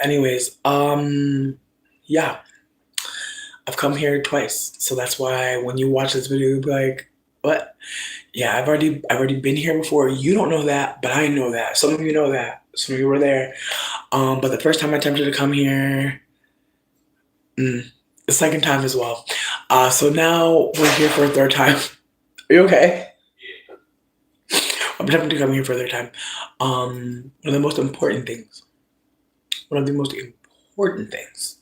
Anyways, yeah, I've come here twice, so that's why when you watch this video, you'll be like, "What?" Yeah, I've already been here before. You don't know that, but I know that. Some of you know that. Some of you were there. But the first time I attempted to come here, mm, the second time as well. So now we're here for a third time. Are you okay? I'm attempting to come here for a third time. One of the most important things. One of the most important things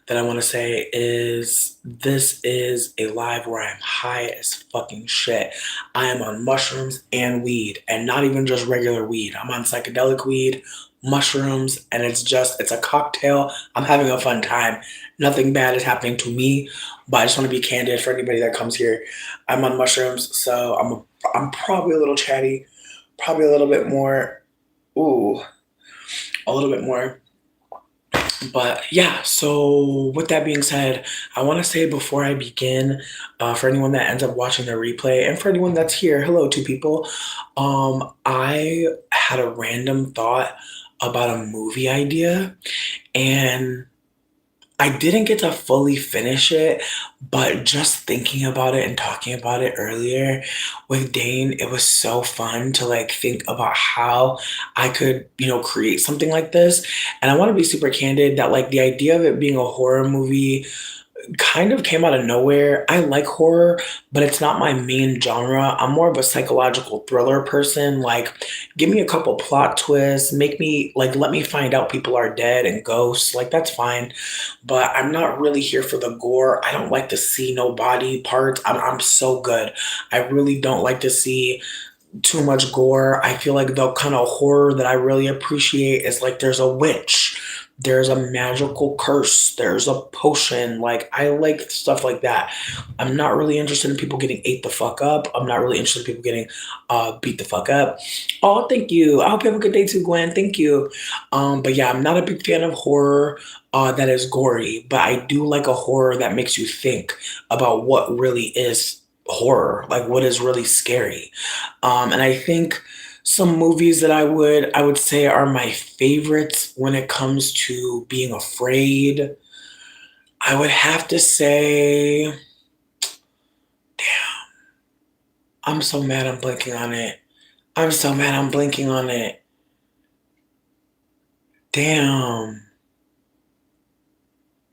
that I want to say is this is a live where I'm high as fucking shit. I am on mushrooms and weed, and not even just regular weed. I'm on psychedelic weed, mushrooms, and it's a cocktail. I'm having a fun time. Nothing bad is happening to me, but I just want to be candid for anybody that comes here. I'm on mushrooms, so I'm probably a little chatty, probably a little bit more, ooh, a little bit more. But yeah, so with that being said, I want to say before I begin, for anyone that ends up watching the replay and for anyone that's here, hello, two people. I had a random thought about a movie idea, and I didn't get to fully finish it, but just thinking about it and talking about it earlier with Dane, it was so fun to like think about how I could, create something like this. And I want to be super candid that like the idea of it being a horror movie kind of came out of nowhere. I like horror, but it's not my main genre. I'm more of a psychological thriller person. Like, give me a couple plot twists, make me like let me find out people are dead and ghosts. Like that's fine, but I'm not really here for the gore. I don't like to see no body parts. I'm so good. I really don't like to see too much gore. I feel like the kind of horror that I really appreciate is like there's a witch, there's a magical curse, there's a potion. Like I like stuff like that. I'm not really interested in people getting ate the fuck up. I'm not really interested in people getting beat the fuck up. Oh, thank you. I hope you have a good day too, Gwen. Thank you. But yeah, I'm not a big fan of horror that is gory, but I do like a horror that makes you think about what really is horror, like what is really scary. And I think some movies that I would say are my favorites when it comes to being afraid. I would have to say, damn, I'm so mad I'm blanking on it. I'm so mad I'm blanking on it. Damn.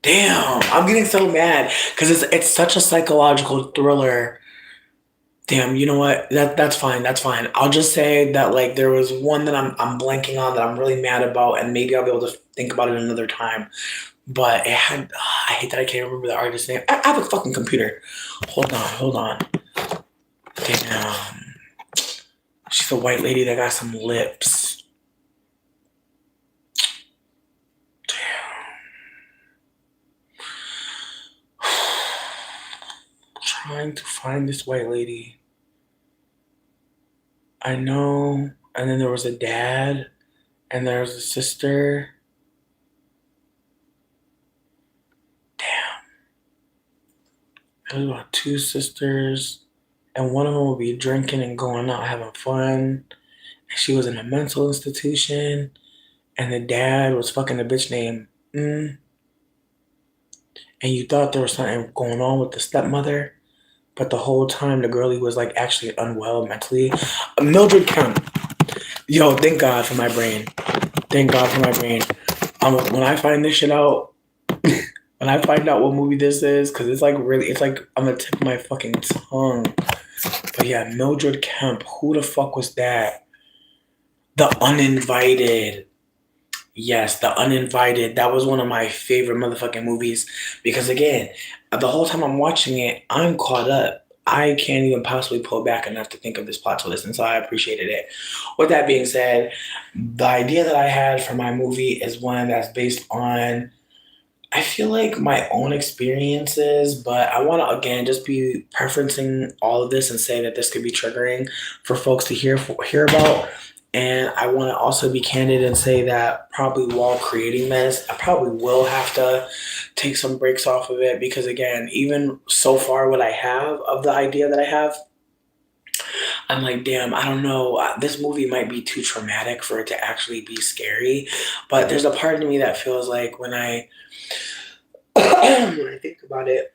Damn. I'm getting so mad because it's such a psychological thriller. Damn, you know what? That's fine. That's fine. I'll just say that like there was one that I'm blanking on that I'm really mad about, and maybe I'll be able to think about it another time. But it had I hate that I can't remember the artist's name. I have a fucking computer. Hold on. Damn. She's a white lady that got some lips. Damn. Trying to find this white lady. I know. And then there was a dad, and there was a sister. Damn. There was about two sisters, and one of them would be drinking and going out having fun. And she was in a mental institution, and the dad was fucking a bitch named and you thought there was something going on with the stepmother, but the whole time the girlie was like actually unwell mentally. Mildred Kemp. Yo, thank God for my brain. Thank God for my brain. When I find this shit out, when I find out what movie this is, because it's like really, it's like on the tip of my fucking tongue. But yeah, Mildred Kemp. Who the fuck was that? The Uninvited. Yes, The Uninvited. That was one of my favorite motherfucking movies because again, the whole time I'm watching it, I'm caught up. I can't even possibly pull back enough to think of this plot twist, and so I appreciated it. With that being said, the idea that I had for my movie is one that's based on, I feel like my own experiences, but I want to again just be preferencing all of this and say that this could be triggering for folks to hear about. And I want to also be candid and say that probably while creating this, I probably will have to take some breaks off of it because again, even so far what I have of the idea that I have, I'm like, damn, I don't know. This movie might be too traumatic for it to actually be scary. But there's a part of me that feels like when I when I think about it,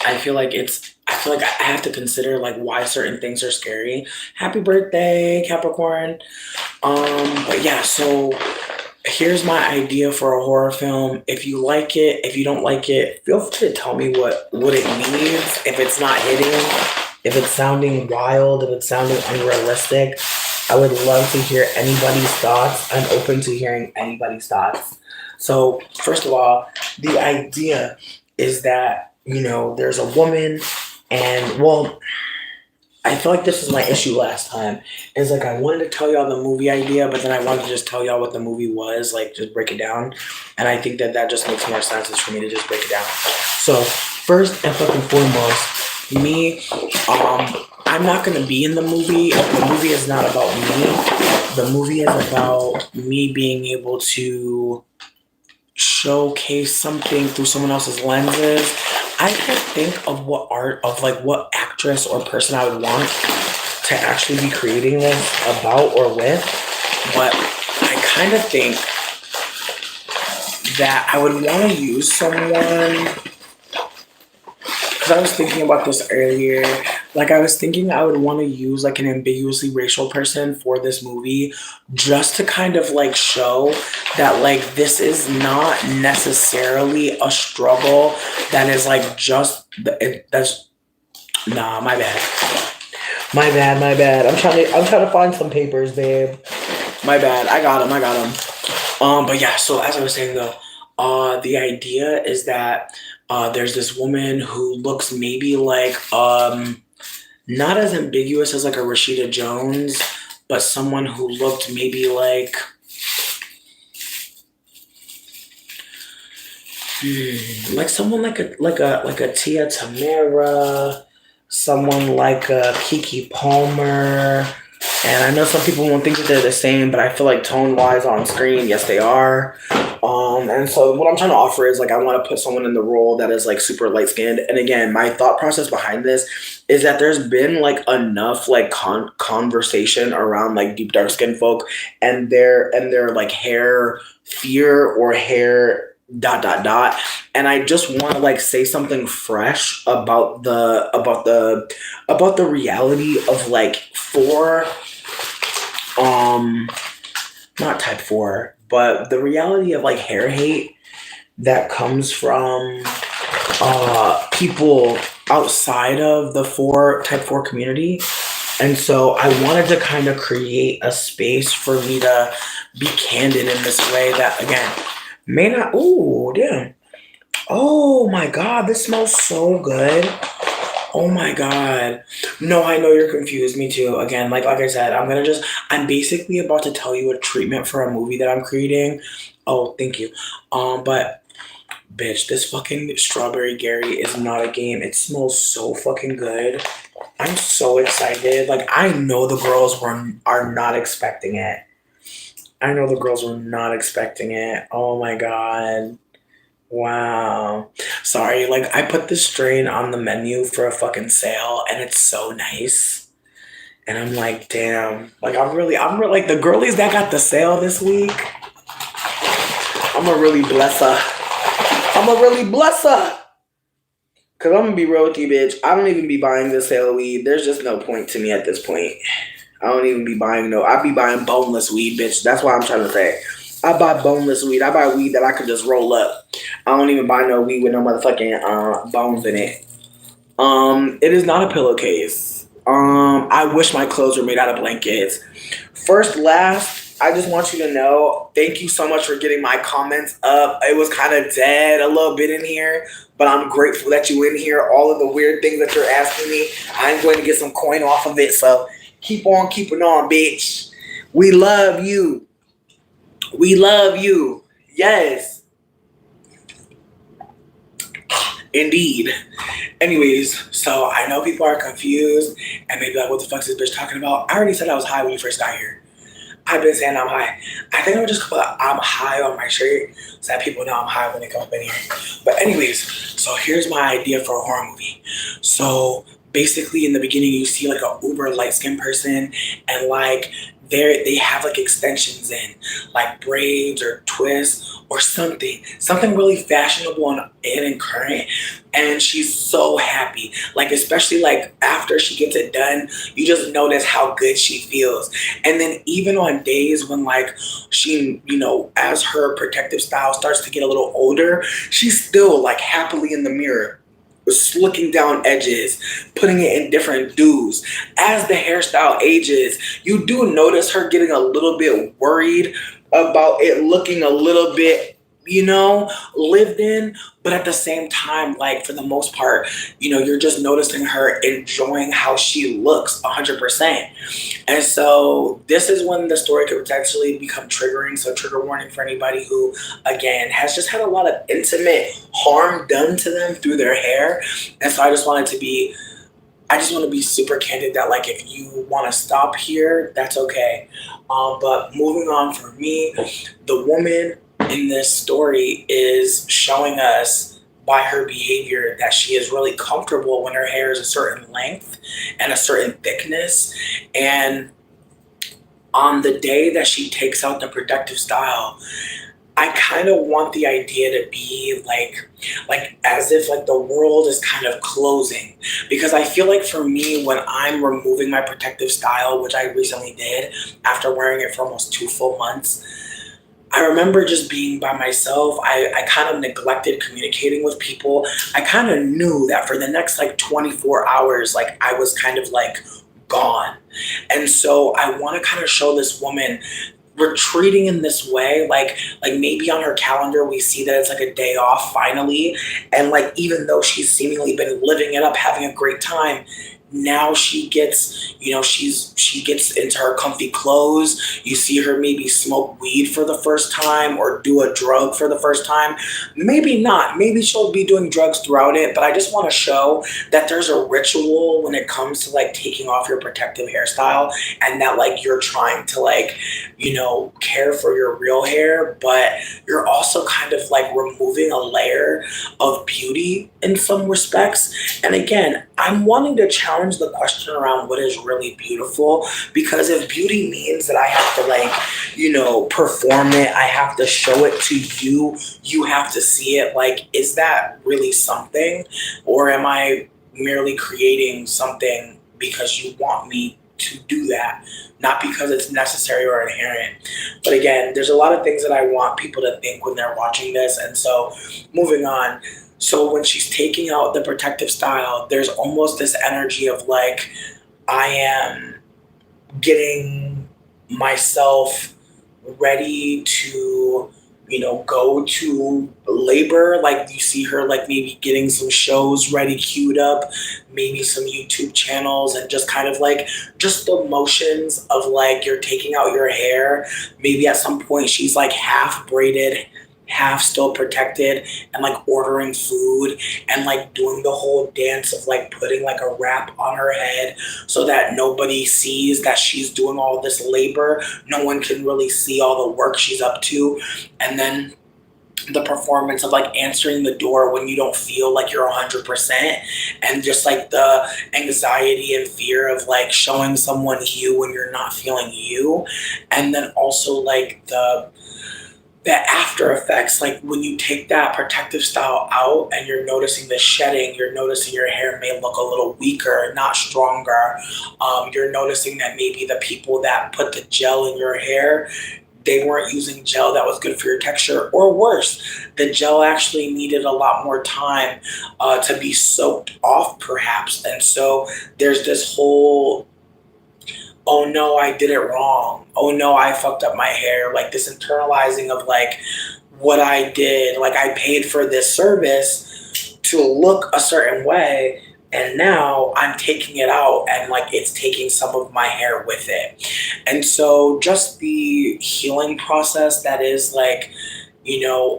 I feel like I feel like I have to consider like why certain things are scary. Happy birthday, Capricorn. But yeah, so here's my idea for a horror film. If you like it, if you don't like it, feel free to tell me what it needs. If it's not hitting, if it's sounding wild, if it's sounding unrealistic, I would love to hear anybody's thoughts. I'm open to hearing anybody's thoughts. So, first of all, the idea is that, there's a woman, and well, I feel like this was my issue last time. Is like I wanted to tell y'all the movie idea, but then I wanted to just tell y'all what the movie was, like just break it down. And I think that that just makes more sense for me to just break it down. So first and fucking foremost, me, I'm not gonna be in the movie. The movie is not about me. The movie is about me being able to showcase something through someone else's lenses. I can't think of what actress or person I would want to actually be creating this about or with, but I kind of think that I would want to use someone because I was thinking about this earlier. Like I was thinking I would want to use like an ambiguously racial person for this movie just to kind of like show that like this is not necessarily a struggle that is like that's nah, my bad. My bad. I'm trying to find some papers, babe. My bad. I got him. But yeah, so as I was saying though, the idea is that there's this woman who looks maybe like not as ambiguous as like a Rashida Jones, but someone who looked maybe like someone like a Tia Tamara, someone like a Kiki Palmer. And I know some people won't think that they're the same, but I feel like tone wise on screen, yes, they are. And so what I'm trying to offer is like I want to put someone in the role that is like super light skinned. And again, my thought process behind this is that there's been like enough like conversation around like deep dark skinned folk and their like hair fear or hair dot dot dot, and I just want to like say something fresh about the reality of like four um not type 4, but the reality of like hair hate that comes from people outside of the type 4 community. And so I wanted to kind of create a space for me to be candid in this way that again may not. Ooh, damn. Oh my god, this smells so good. Oh my god. No, I know you're confused. Me too. Again, like I said, I'm basically about to tell you a treatment for a movie that I'm creating. Oh, thank you. But bitch, this fucking strawberry Gary is not a game. It smells so fucking good. I'm so excited. Like I know the girls are not expecting it. I know the girls were not expecting it. Oh my god. Wow. Sorry, like I put this strain on the menu for a fucking sale and it's so nice. And I'm like, damn. Like I'm really like the girlies that got the sale this week. I'm a really bless her. I'm a really bless her. Cause I'm gonna be real with you, bitch. I don't even be buying the sale weed. There's just no point to me at this point. I don't even be buying I be buying boneless weed, bitch. That's what I'm trying to say. I buy boneless weed. I buy weed that I could just roll up. I don't even buy no weed with no motherfucking bones in it. It is not a pillowcase. I wish my clothes were made out of blankets. First, last, I just want you to know, thank you so much for getting my comments up. It was kind of dead a little bit in here, but I'm grateful that you in here. All of the weird things that you're asking me, I'm going to get some coin off of it. So keep on keeping on, bitch. We love you. We love you. Yes. Indeed. Anyways, so I know people are confused and maybe like, what the fuck is this bitch talking about? I already said I was high when you first got here. I've been saying I'm high. I think I'm just put I'm high on my shirt so that people know I'm high when they come up in here. But anyways, so here's my idea for a horror movie. So basically in the beginning you see like a uber light skinned person, and like they have like extensions in, like braids or twists or something really fashionable and current, and she's so happy. Like especially like after she gets it done, you just notice how good she feels. And then even on days when like she, as her protective style starts to get a little older, she's still like happily in the mirror, looking down edges, putting it in different do's. As the hairstyle ages, you do notice her getting a little bit worried about it looking a little bit, lived in. But at the same time, like for the most part, you're just noticing her enjoying how she looks 100%. And so this is when the story could potentially become triggering. So trigger warning for anybody who, again, has just had a lot of intimate harm done to them through their hair. And so I just want to be super candid that like if you want to stop here, that's okay. But moving on for me, the woman in this story is showing us by her behavior that she is really comfortable when her hair is a certain length and a certain thickness. And on the day that she takes out the protective style, I kind of want the idea to be like as if like the world is kind of closing, because I feel like for me when I'm removing my protective style, which I recently did after wearing it for almost 2 full months, I remember just being by myself. I kind of neglected communicating with people. I kind of knew that for the next like 24 hours, like I was kind of like gone. And so I want to kind of show this woman retreating in this way, like maybe on her calendar we see that it's like a day off finally, and like even though she's seemingly been living it up, having a great time, now she gets, she gets into her comfy clothes. You see her maybe smoke weed for the first time or do a drug for the first time. Maybe not. Maybe she'll be doing drugs throughout it, but I just want to show that there's a ritual when it comes to like taking off your protective hairstyle, and that like you're trying to like, care for your real hair, but you're also kind of like removing a layer of beauty in some respects. And again, I'm wanting to challenge the question around what is really beautiful, because if beauty means that I have to like, perform it, I have to show it to you, you have to see it, like, is that really something? Or am I merely creating something because you want me to do that, not because it's necessary or inherent? But again, there's a lot of things that I want people to think when they're watching this. And so moving on. So when she's taking out the protective style, there's almost this energy of like, I am getting myself ready to, go to labor. Like you see her like maybe getting some shows ready, queued up, maybe some YouTube channels, and just kind of like just the motions of like you're taking out your hair. Maybe at some point she's like half braided, half still protected, and like ordering food and like doing the whole dance of like putting like a wrap on her head so that nobody sees that she's doing all this labor. No one can really see all the work she's up to. And then the performance of like answering the door when you don't feel like you're 100%, and just like the anxiety and fear of like showing someone you when you're not feeling you. And then also like the after effects, like when you take that protective style out and you're noticing the shedding, you're noticing your hair may look a little weaker, not stronger. You're noticing that maybe the people that put the gel in your hair, they weren't using gel that was good for your texture, or worse, the gel actually needed a lot more time to be soaked off perhaps. And so there's this whole, oh no, I did it wrong. Oh no, I fucked up my hair. Like this internalizing of like what I did, like I paid for this service to look a certain way, and now I'm taking it out and like it's taking some of my hair with it. And so just the healing process that is like,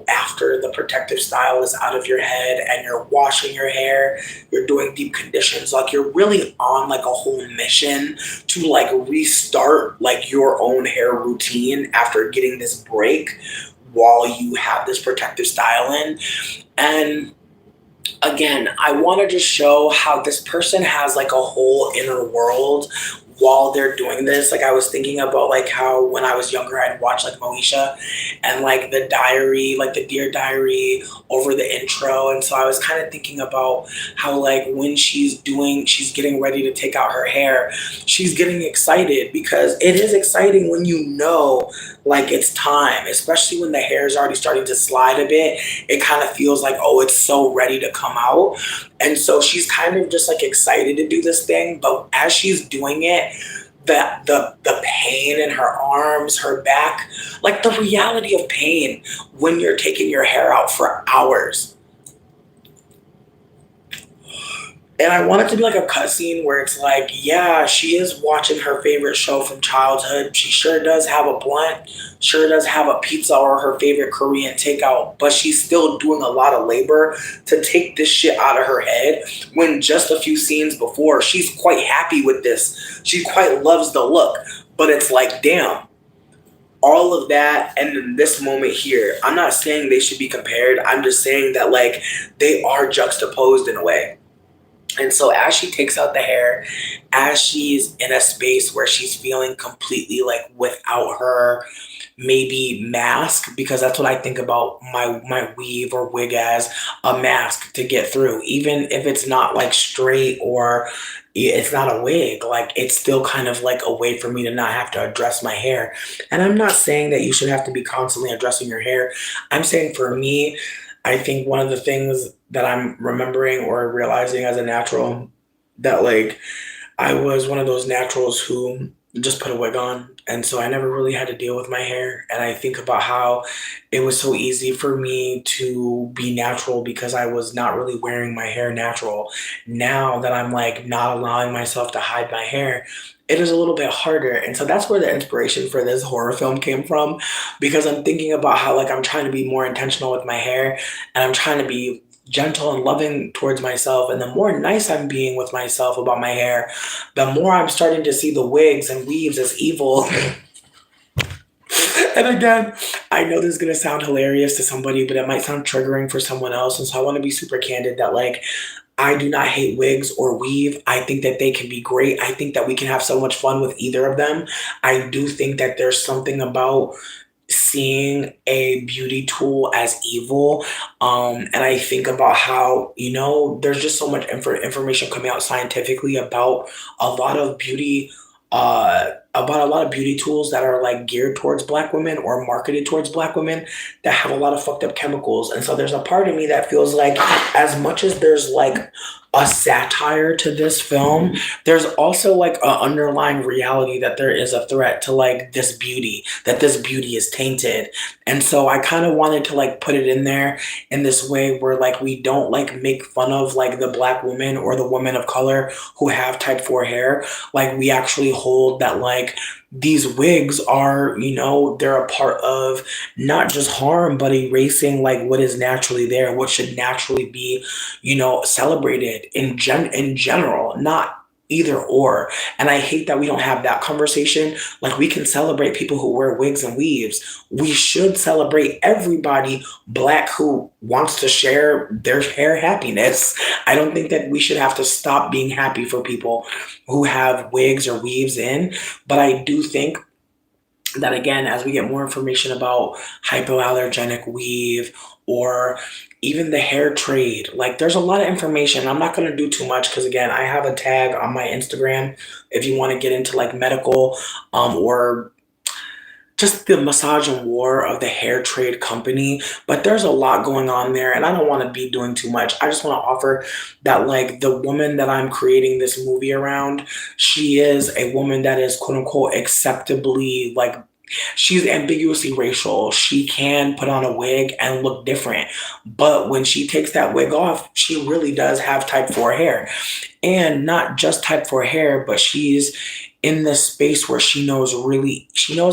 after the protective style is out of your head and you're washing your hair, you're doing deep conditions, like you're really on like a whole mission to like restart like your own hair routine after getting this break while you have this protective style in. And again, I want to just show how this person has like a whole inner world while they're doing this. Like I was thinking about like how when I was younger I'd watch like Moesha and like the diary, like the Dear Diary over the intro. And so I was kind of thinking about how like when she's getting ready to take out her hair, she's getting excited because it is exciting when you know like it's time, especially when the hair is already starting to slide a bit. It kind of feels like, oh, it's so ready to come out. And so she's kind of just like excited to do this thing. But as she's doing it, the pain in her arms, her back, like the reality of pain when you're taking your hair out for hours. And I want it to be like a cutscene where it's like, yeah, she is watching her favorite show from childhood. She sure does have a blunt, sure does have a pizza or her favorite Korean takeout, but she's still doing a lot of labor to take this shit out of her head when just a few scenes before, she's quite happy with this. She quite loves the look, but it's like, damn, all of that and then this moment here. I'm not saying they should be compared. I'm just saying that like they are juxtaposed in a way. And so as she takes out the hair, as she's in a space where she's feeling completely like without her maybe mask, because that's what I think about my weave or wig as, a mask to get through. Even if it's not like straight or it's not a wig, like it's still kind of like a way for me to not have to address my hair. And I'm not saying that you should have to be constantly addressing your hair. I'm saying for me, I think one of the things that I'm remembering or realizing as a natural, that like I was one of those naturals who just put a wig on. And so I never really had to deal with my hair. And I think about how it was so easy for me to be natural because I was not really wearing my hair natural. Now that I'm like not allowing myself to hide my hair, it is a little bit harder. And so that's where the inspiration for this horror film came from, because I'm thinking about how like I'm trying to be more intentional with my hair and I'm trying to be gentle and loving towards myself. And the more nice I'm being with myself about my hair, the more I'm starting to see the wigs and weaves as evil. And again, I know this is going to sound hilarious to somebody, but it might sound triggering for someone else. And so I want to be super candid that, like, I do not hate wigs or weave. I think that they can be great. I think that we can have so much fun with either of them. I do think that there's something about seeing a beauty tool as evil. And I think about how, there's just so much information coming out scientifically about a lot of beauty tools that are like geared towards black women or marketed towards black women that have a lot of fucked up chemicals. And so there's a part of me that feels like as much as there's like a satire to this film, there's also like an underlying reality that there is a threat to like that this beauty is tainted. And so I kind of wanted to like put it in there in this way where like we don't like make fun of like the black women or the women of color who have type 4 hair. Like we actually hold that like these wigs are, they're a part of not just harm, but erasing like what is naturally there, what should naturally be, celebrated in general, not either or. And I hate that we don't have that conversation. Like we can celebrate people who wear wigs and weaves. We should celebrate everybody black who wants to share their hair happiness. I don't think that we should have to stop being happy for people who have wigs or weaves in. But I do think that again, as we get more information about hypoallergenic weave or even the hair trade, like there's a lot of information. I'm not going to do too much because again, I have a tag on my Instagram if you want to get into like medical or just the massage and war of the hair trade company. But there's a lot going on there and I don't want to be doing too much. I just want to offer that like the woman that I'm creating this movie around, she is a woman that is quote unquote acceptably like she's ambiguously racial. She can put on a wig and look different. But when she takes that wig off, she really does have type 4 hair. And not just type 4 hair, but she's in this space where she knows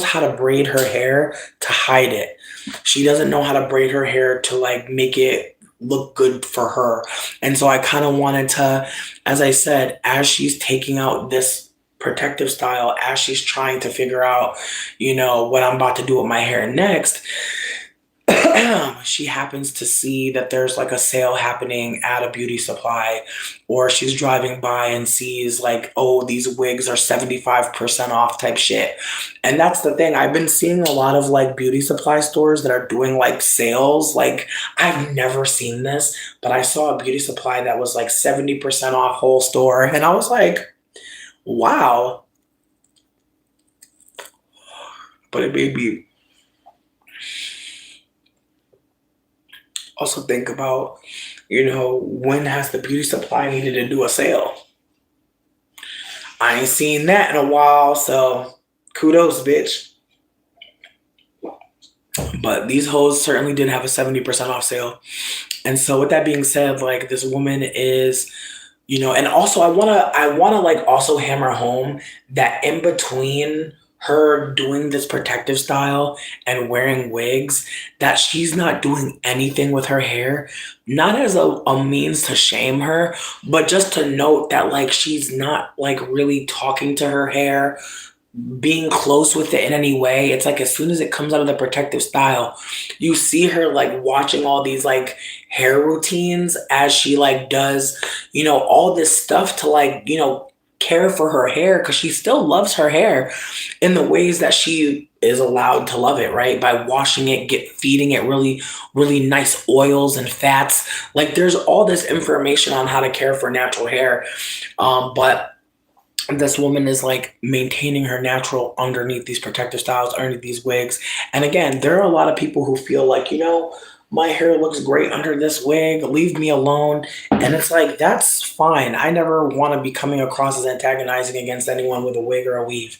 how to braid her hair to hide it. She doesn't know how to braid her hair to like make it look good for her. And so I kind of wanted to, as I said, as she's taking out this protective style, as she's trying to figure out, what I'm about to do with my hair next, she happens to see that there's like a sale happening at a beauty supply, or she's driving by and sees like, oh, these wigs are 75% off type shit. And that's the thing. I've been seeing a lot of like beauty supply stores that are doing like sales. Like, I've never seen this, but I saw a beauty supply that was like 70% off whole store. And I was like, wow. But it made me also think about, when has the beauty supply needed to do a sale? I ain't seen that in a while, so kudos, bitch. But these hoes certainly did have a 70% off sale. And so with that being said, like this woman is, and also I wanna like also hammer home that in between her doing this protective style and wearing wigs, that she's not doing anything with her hair, not as a means to shame her, but just to note that like she's not like really talking to her hair, being close with it in any way. It's like as soon as it comes out of the protective style, you see her like watching all these like hair routines as she like does, all this stuff to like, care for her hair, because she still loves her hair in the ways that she is allowed to love it, right? By washing it, feeding it really, really nice oils and fats. Like there's all this information on how to care for natural hair. But this woman is like maintaining her natural underneath these protective styles, underneath these wigs. And again, there are a lot of people who feel like, my hair looks great under this wig, leave me alone. And it's like, that's fine. I never want to be coming across as antagonizing against anyone with a wig or a weave.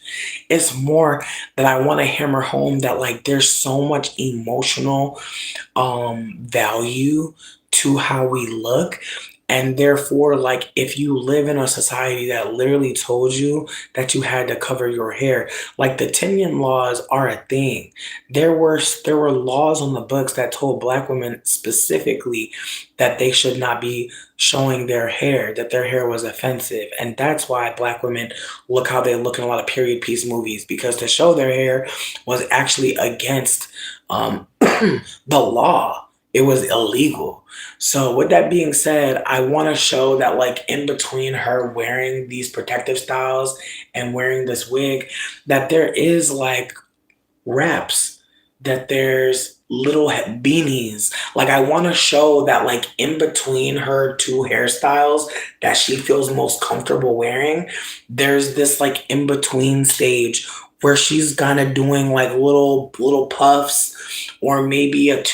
It's more that I want to hammer home that like there's so much emotional value to how we look. And therefore, like, if you live in a society that literally told you that you had to cover your hair, like the Tinyon laws are a thing. There were laws on the books that told Black women specifically that they should not be showing their hair, that their hair was offensive, and that's why Black women look how they look in a lot of period piece movies, because to show their hair was actually against the law. It was illegal. So with that being said, I want to show that like in between her wearing these protective styles and wearing this wig, that there is like wraps, that there's little beanies. Like I want to show that like in between her two hairstyles that she feels most comfortable wearing, there's this like in between stage where she's kind of doing like little puffs, or maybe a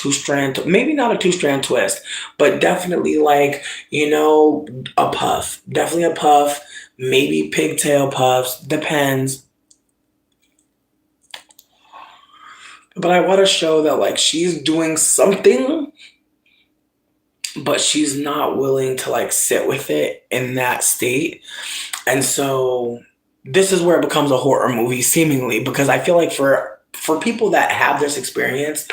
maybe not a two-strand twist, but definitely like, a puff. Definitely a puff, maybe pigtail puffs, depends. But I want to show that like she's doing something, but she's not willing to like sit with it in that state. And so this is where it becomes a horror movie seemingly, because I feel like for people that have this experience,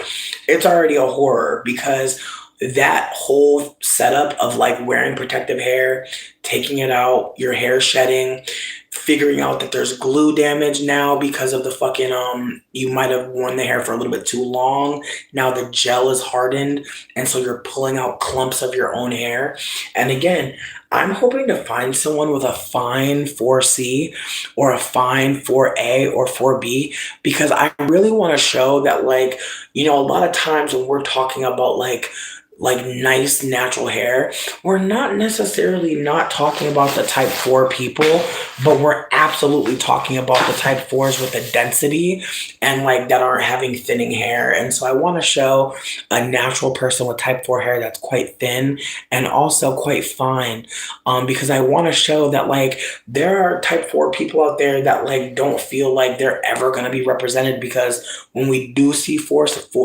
it's already a horror, because that whole setup of like wearing protective hair, taking it out, your hair shedding, figuring out that there's glue damage now because of the fucking you might have worn the hair for a little bit too long. Now the gel is hardened, and so you're pulling out clumps of your own hair. And again, I'm hoping to find someone with a fine 4C or a fine 4A or 4B, because I really want to show that like, a lot of times when we're talking about like nice natural hair, we're not necessarily not talking about the type 4 people, but we're absolutely talking about the type 4s with the density and like that aren't having thinning hair. And so I want to show a natural person with type 4 hair that's quite thin and also quite fine, because I want to show that like there are type 4 people out there that like don't feel like they're ever going to be represented, because when we do see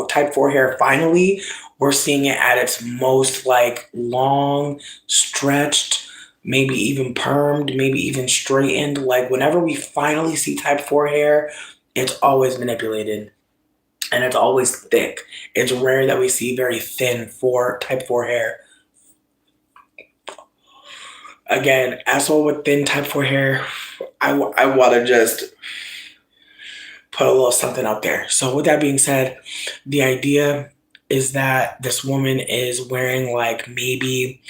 type 4 hair finally, we're seeing it at its most like long, stretched, maybe even permed, maybe even straightened. Like whenever we finally see type 4 hair, it's always manipulated and it's always thick. It's rare that we see very thin for type 4 hair. Again, as well with thin type 4 hair, I want to just put a little something out there. So with that being said, the idea is that this woman is wearing like maybe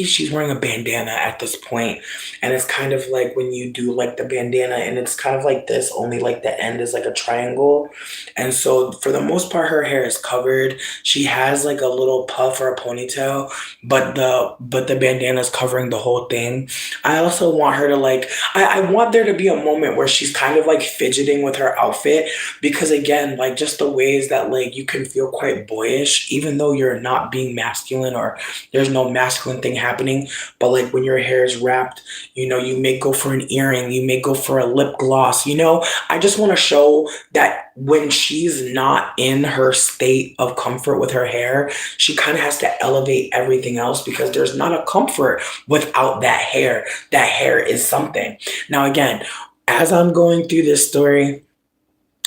she's wearing a bandana at this point, and it's kind of like when you do like the bandana, and it's kind of like this, only like the end is like a triangle, and so for the most part, her hair is covered. She has like a little puff or a ponytail, but the bandana is covering the whole thing. I also want her to like I want there to be a moment where she's kind of like fidgeting with her outfit because again, like just the ways that like you can feel quite boyish, even though you're not being masculine or there's no masculine thing happening. But like when your hair is wrapped, you may go for an earring, you may go for a lip gloss. I just want to show that when she's not in her state of comfort with her hair, she kind of has to elevate everything else because there's not a comfort without that hair. That hair is something. Now, again, as I'm going through this story,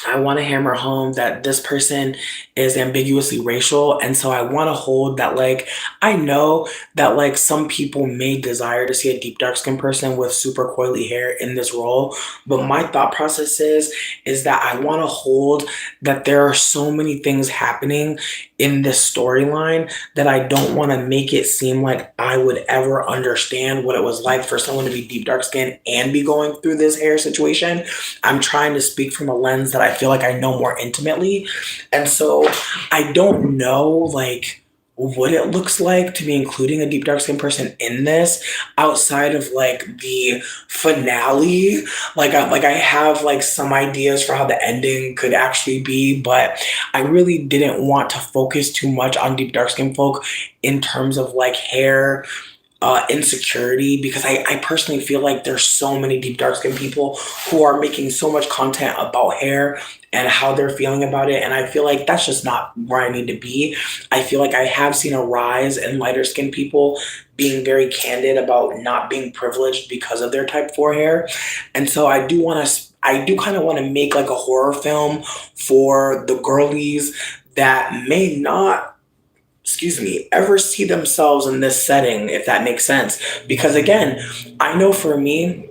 I want to hammer home that this person is ambiguously racial. And so I want to hold that, like, I know that, like, some people may desire to see a deep dark skinned person with super coily hair in this role. But my thought process is that I want to hold that there are so many things happening in this storyline that I don't want to make it seem like I would ever understand what it was like for someone to be deep dark skinned and be going through this hair situation. I'm trying to speak from a lens that I feel like I know more intimately. And so I don't know like what it looks like to be including a deep dark skinned person in this outside of like the finale. Like I have like some ideas for how the ending could actually be, but I really didn't want to focus too much on deep dark skinned folk in terms of like hair insecurity because I personally feel like there's so many deep dark skinned people who are making so much content about hair and how they're feeling about it. And I feel like that's just not where I need to be. I feel like I have seen a rise in lighter skinned people being very candid about not being privileged because of their type 4 hair. And so I do kind of want to make like a horror film for the girlies that may not ever see themselves in this setting, if that makes sense. Because again, I know for me,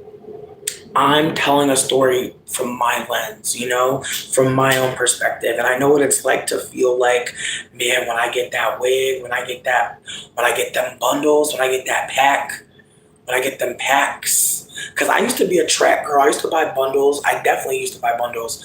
I'm telling a story from my lens, from my own perspective. And I know what it's like to feel like, man, when I get that wig, when I get them bundles, when I get that pack, when I get them packs. Because I used to be a track girl. I used to buy bundles. I definitely used to buy bundles.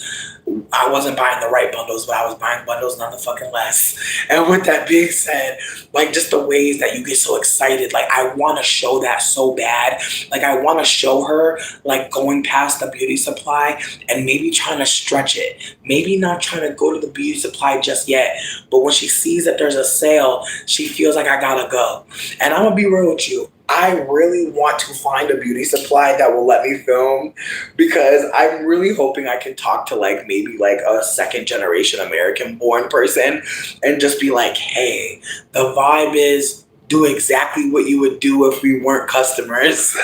I wasn't buying the right bundles, but I was buying bundles nonetheless. And with that being said, like just the ways that you get so excited, like I want to show that so bad. Like I want to show her like going past the beauty supply and maybe trying to stretch it. Maybe not trying to go to the beauty supply just yet, but when she sees that there's a sale, she feels like I gotta go. And I'm gonna be real with you. I really want to find a beauty supply that will let me film because I'm really hoping I can talk to like maybe like a second generation American born person and just be like, hey, the vibe is do exactly what you would do if we weren't customers.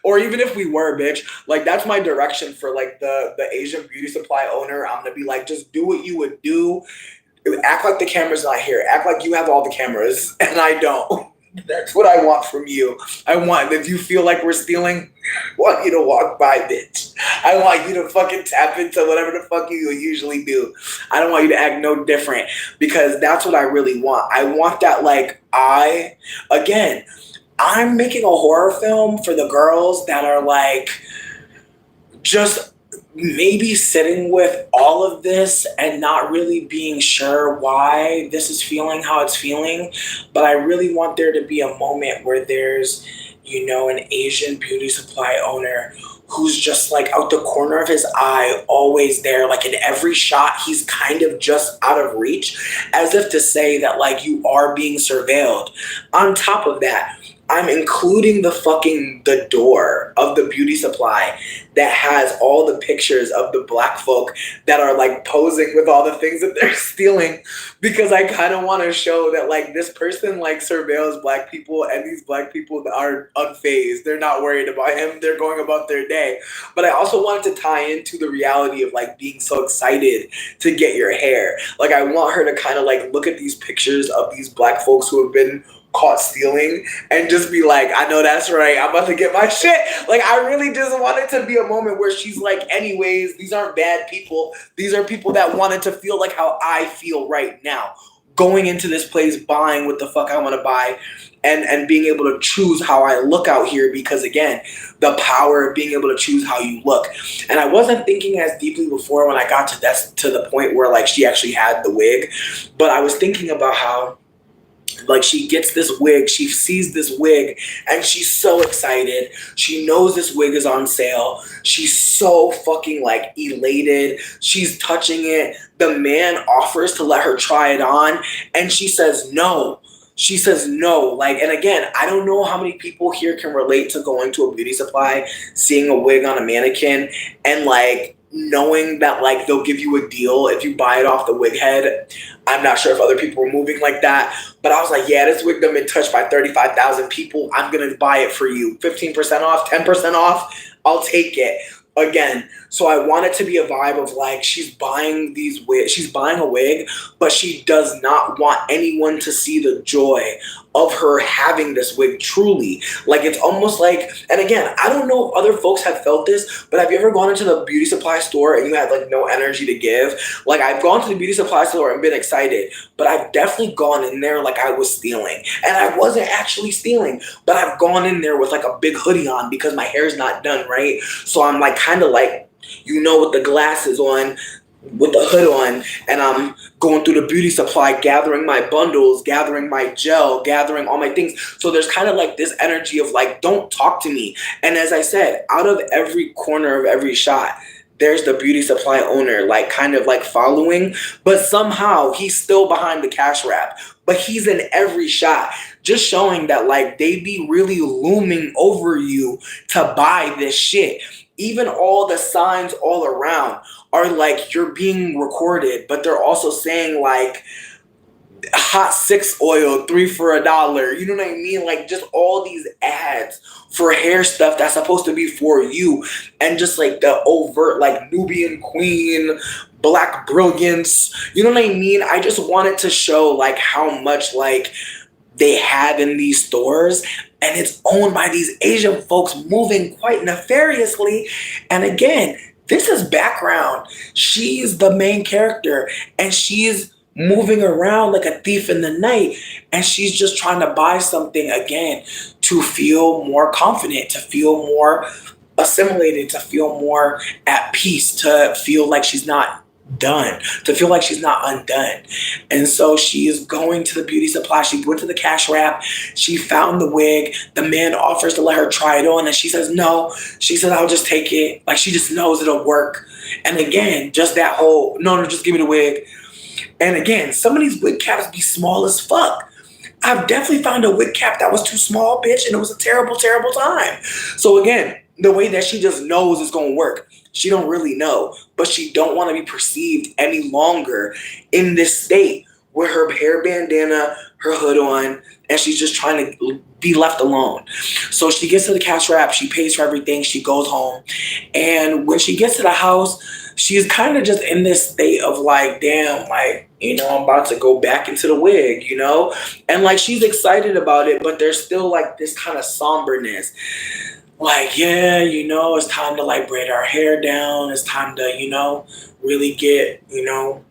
Or even if we were, bitch. Like that's my direction for like the Asian beauty supply owner. I'm gonna be like, just do what you would do. Act like the camera's not here. Act like you have all the cameras and I don't. That's what I want from you. I want, if you feel like we're stealing, I want you to walk by, bitch. I want you to fucking tap into whatever the fuck you usually do. I don't want you to act no different because that's what I really want. I want that, like, again, I'm making a horror film for the girls that are like, just maybe sitting with all of this and not really being sure why this is feeling how it's feeling. But I really want there to be a moment where there's, an Asian beauty supply owner who's just like out the corner of his eye, always there. Like in every shot, he's kind of just out of reach, as if to say that like you are being surveilled. On top of that, I'm including the door of the beauty supply that has all the pictures of the black folk that are like posing with all the things that they're stealing because I kind of want to show that like this person like surveils black people and these black people are unfazed. They're not worried about him. They're going about their day. But I also wanted to tie into the reality of like being so excited to get your hair. Like I want her to kind of like look at these pictures of these black folks who have been caught stealing and just be like, I know that's right, I'm about to get my shit. Like, I really just want it to be a moment where she's like, anyways, these aren't bad people. These are people that wanted to feel like how I feel right now. Going into this place, buying what the fuck I want to buy, and being able to choose how I look out here, because again, the power of being able to choose how you look. And I wasn't thinking as deeply before when I got to the point where like she actually had the wig, but I was thinking about how like she gets this wig, she sees this wig, and she's so excited. She knows this wig is on sale. She's so fucking like elated. She's touching it. The man offers to let her try it on, and she says no. She says no. Like, and again, I don't know how many people here can relate to going to a beauty supply, seeing a wig on a mannequin, and like knowing that like they'll give you a deal if you buy it off the wig head. I'm not sure if other people were moving like that, but I was like, yeah, this wig done been touched by 35,000 people. I'm gonna buy it for you. 15% off, 10% off, I'll take it. Again, so I want it to be a vibe of like she's buying she's buying a wig, but she does not want anyone to see the joy of her having this wig truly. Like, it's almost like, and again, I don't know if other folks have felt this, but have you ever gone into the beauty supply store and you had like no energy to give? Like, I've gone to the beauty supply store and been excited, but I've definitely gone in there like I was stealing. And I wasn't actually stealing, but I've gone in there with like a big hoodie on because my hair's not done, right? So I'm like kind of like, you know, with the glasses on, with the hood on, and I'm going through the beauty supply, gathering my bundles, gathering my gel, gathering all my things. So there's kind of like this energy of like, don't talk to me. And as I said, out of every corner of every shot, there's the beauty supply owner, like kind of like following, but somehow he's still behind the cash wrap, but he's in every shot, just showing that like they be really looming over you to buy this shit. Even all the signs all around are like you're being recorded, but they're also saying like hot 6 oil, 3 for $1. You know what I mean? Like, just all these ads for hair stuff that's supposed to be for you, and just like the overt like Nubian queen, black brilliance. You know what I mean? I just wanted to show like how much like they have in these stores, and it's owned by these Asian folks moving quite nefariously. And again, this is background. She's the main character, and she's moving around like a thief in the night, and she's just trying to buy something again to feel more confident, to feel more assimilated, to feel more at peace, to feel like she's not done, to feel like she's not undone. And so she is going to the beauty supply. She went to the cash wrap. She found the wig. The man offers to let her try it on, and she says no. She says, I'll just take it. Like, she just knows it'll work. And again, just that whole, no, just give me the wig. And again, some of these wig caps be small as fuck. I've definitely found a wig cap that was too small, bitch, and it was a terrible, terrible time. So again, the way that she just knows it's gonna work, she don't really know, but she don't want to be perceived any longer in this state with her hair bandana, her hood on, and she's just trying to be left alone. So she gets to the cash wrap, she pays for everything, she goes home, and when she gets to the house, she's kind of just in this state of like, damn, like, you know, I'm about to go back into the wig, you know? And like, she's excited about it, but there's still like this kind of somberness. Like, yeah, you know, it's time to like braid our hair down. It's time to, you know, really get, you know,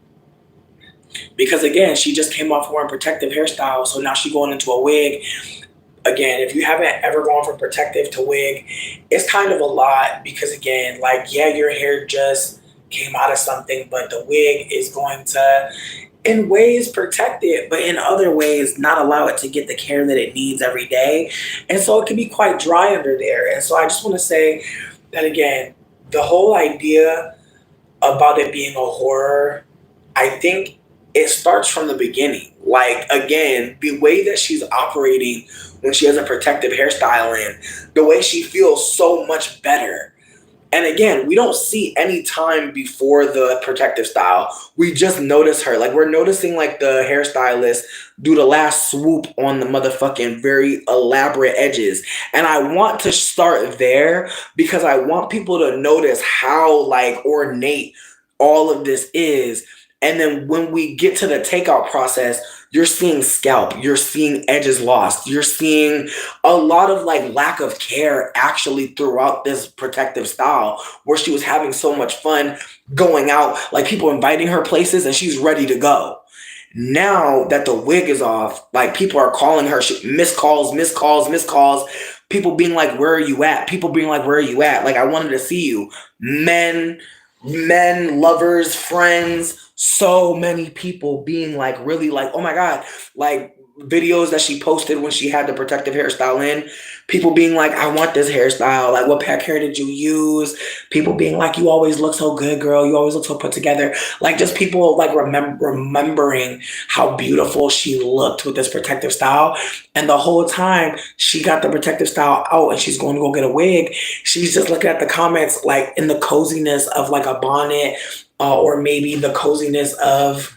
because again, she just came off wearing protective hairstyle. So now she's going into a wig. Again, if you haven't ever gone from protective to wig, it's kind of a lot, because again, like, yeah, your hair just came out of something, but the wig is going to, in ways, protect it, but in other ways, not allow it to get the care that it needs every day. And so it can be quite dry under there. And so I just want to say that, again, the whole idea about it being a horror, I think it starts from the beginning. Like, again, the way that she's operating when she has a protective hairstyle in, the way she feels so much better. And again, we don't see any time before the protective style. We just notice her. Like, we're noticing like the hairstylist do the last swoop on the motherfucking very elaborate edges. And I want to start there because I want people to notice how like ornate all of this is. And then when we get to the takeout process, you're seeing scalp, you're seeing edges lost, you're seeing a lot of like lack of care actually throughout this protective style where she was having so much fun going out, like people inviting her places and she's ready to go. Now that the wig is off, like people are calling her missed calls, missed calls, missed calls. People being like, "Where are you at?" People being like, "Where are you at?" Like, I wanted to see you. Men, lovers, friends, so many people being like, really like, "Oh my God!" Like videos that she posted when she had the protective hairstyle in. People being like, "I want this hairstyle. Like, what pack hair did you use?" People being like, "You always look so good, girl. You always look so put together." Like, just people like remembering how beautiful she looked with this protective style. And the whole time she got the protective style out and she's going to go get a wig, she's just looking at the comments like in the coziness of like a bonnet, or maybe the coziness of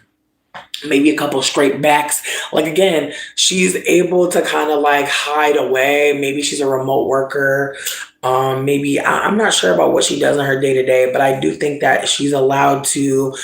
maybe a couple straight backs. Like again, she's able to kind of like hide away. Maybe she's a remote worker. Maybe I'm not sure about what she does in her day to day, but I do think that she's allowed to,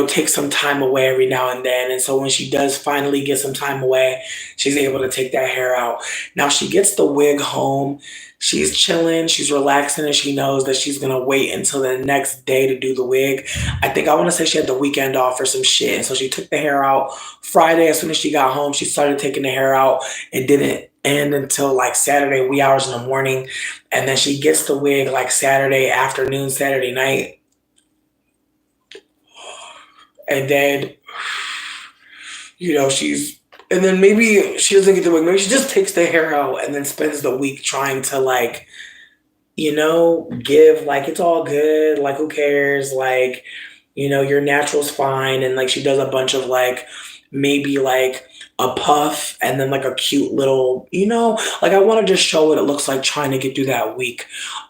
take some time away every now and then. And so when she does finally get some time away, she's able to take that hair out. Now she gets the wig home. She's chilling, she's relaxing, and she knows that she's gonna wait until the next day to do the wig. I think I wanna say she had the weekend off or some shit. And so she took the hair out Friday. As soon as she got home, she started taking the hair out. It didn't end until like Saturday, wee hours in the morning. And then she gets the wig like Saturday afternoon, Saturday night. And then, she's and then maybe she doesn't get the wig. Maybe she just takes the hair out and then spends the week trying to like, give like it's all good, like who cares, like, your natural's fine, and like she does a bunch of like maybe like a puff and then like a cute little, like I want to just show what it looks like trying to get through that week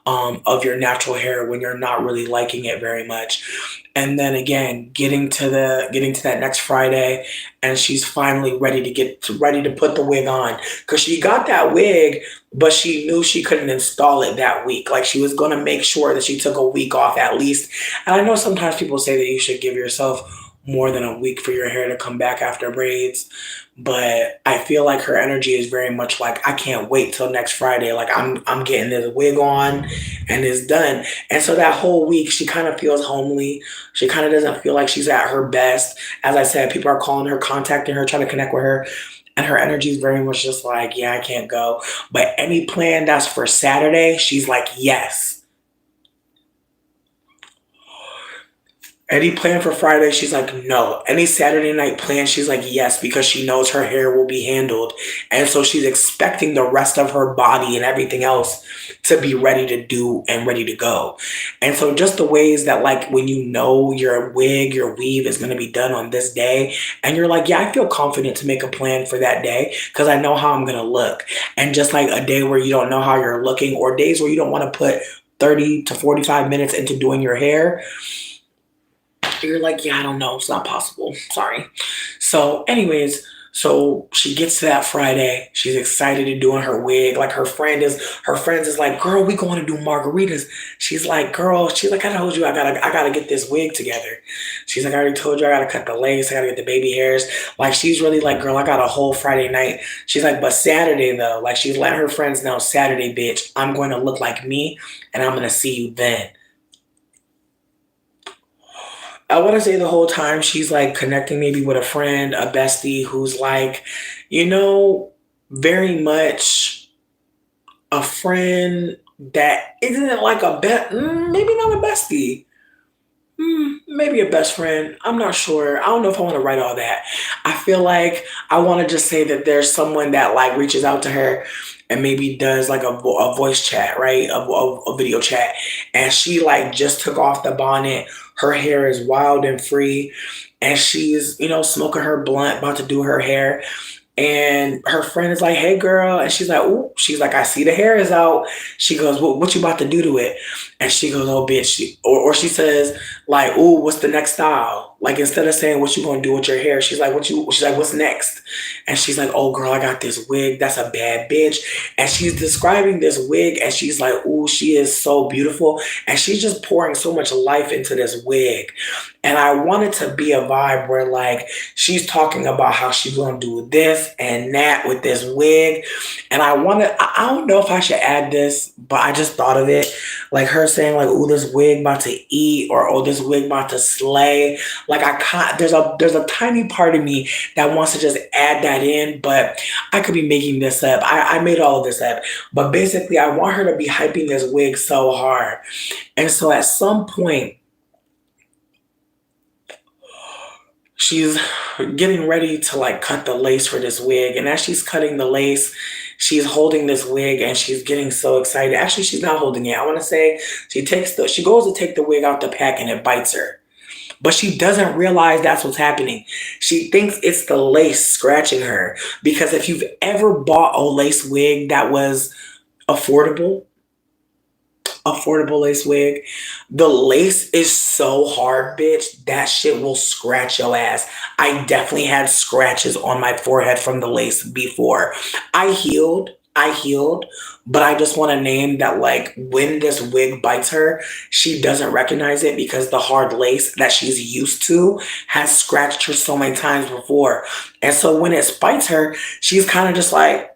of your natural hair when you're not really liking it very much. And then again, getting to that next Friday, and she's finally ready to put the wig on because she got that wig, but she knew she couldn't install it that week. Like she was gonna make sure that she took a week off at least. And I know sometimes people say that you should give yourself more than a week for your hair to come back after braids. But I feel like her energy is very much like, I can't wait till next Friday. Like I'm getting this wig on and it's done. And so that whole week she kind of feels homely. She kind of doesn't feel like she's at her best. As I said, people are calling her, contacting her, trying to connect with her. And her energy is very much just like, yeah, I can't go. But any plan that's for Saturday, she's like, yes. Any plan for Friday, she's like, no. Any Saturday night plan, she's like, yes, because she knows her hair will be handled. And so she's expecting the rest of her body and everything else to be ready to do and ready to go. And so just the ways that like when you know your wig, your weave is going to be done on this day, and you're like, yeah, I feel confident to make a plan for that day because I know how I'm going to look. And just like a day where you don't know how you're looking, or days where you don't want to put 30 to 45 minutes into doing your hair, you're like, yeah, I don't know. It's not possible. Sorry. So anyways, so she gets to that Friday. She's excited to doing her wig. Like her friends is like, girl, we going to do margaritas. She's like, I told you I gotta get this wig together. She's like, I already told you I gotta cut the lace. I gotta get the baby hairs. Like she's really like, girl, I got a whole Friday night. She's like, but Saturday though, like she's letting her friends know, Saturday, bitch, I'm going to look like me and I'm going to see you then. I want to say the whole time she's like connecting maybe with a friend, a bestie who's like, you know, very much a friend that isn't like maybe not a bestie. Maybe a best friend. I'm not sure. I don't know if I want to write all that. I feel like I want to just say that there's someone that like reaches out to her and maybe does like a voice chat, right? A video chat. And she like just took off the bonnet. Her hair is wild and free. And she's, smoking her blunt, about to do her hair. And her friend is like, hey, girl. And she's like, ooh, she's like, I see the hair is out. She goes, what you about to do to it? And she goes, oh, bitch. Or she says, like, ooh, what's the next style? Like instead of saying what you gonna do with your hair, she's like, what's next? And she's like, oh girl, I got this wig. That's a bad bitch. And she's describing this wig and she's like, ooh, she is so beautiful. And she's just pouring so much life into this wig. And I want it to be a vibe where like she's talking about how she's gonna do this and that with this wig. And I don't know if I should add this, but I just thought of it. Like her saying like, "Ooh, this wig about to eat," or "Oh, this wig about to slay." Like I can't. There's a tiny part of me that wants to just add that in, but I could be making this up. I made all of this up, but basically, I want her to be hyping this wig so hard, and so at some point, she's getting ready to like cut the lace for this wig, and as she's cutting the lace, she's holding this wig and she's getting so excited. Actually, she's not holding it. I want to say she goes to take the wig out the pack and it bites her. But she doesn't realize that's what's happening. She thinks it's the lace scratching her. Because if you've ever bought a lace wig that was affordable, affordable lace wig. The lace is so hard, bitch. That shit will scratch your ass. I definitely had scratches on my forehead from the lace before. I healed, but I just want to name that like when this wig bites her, she doesn't recognize it because the hard lace that she's used to has scratched her so many times before. And so when it bites her, she's kind of just like,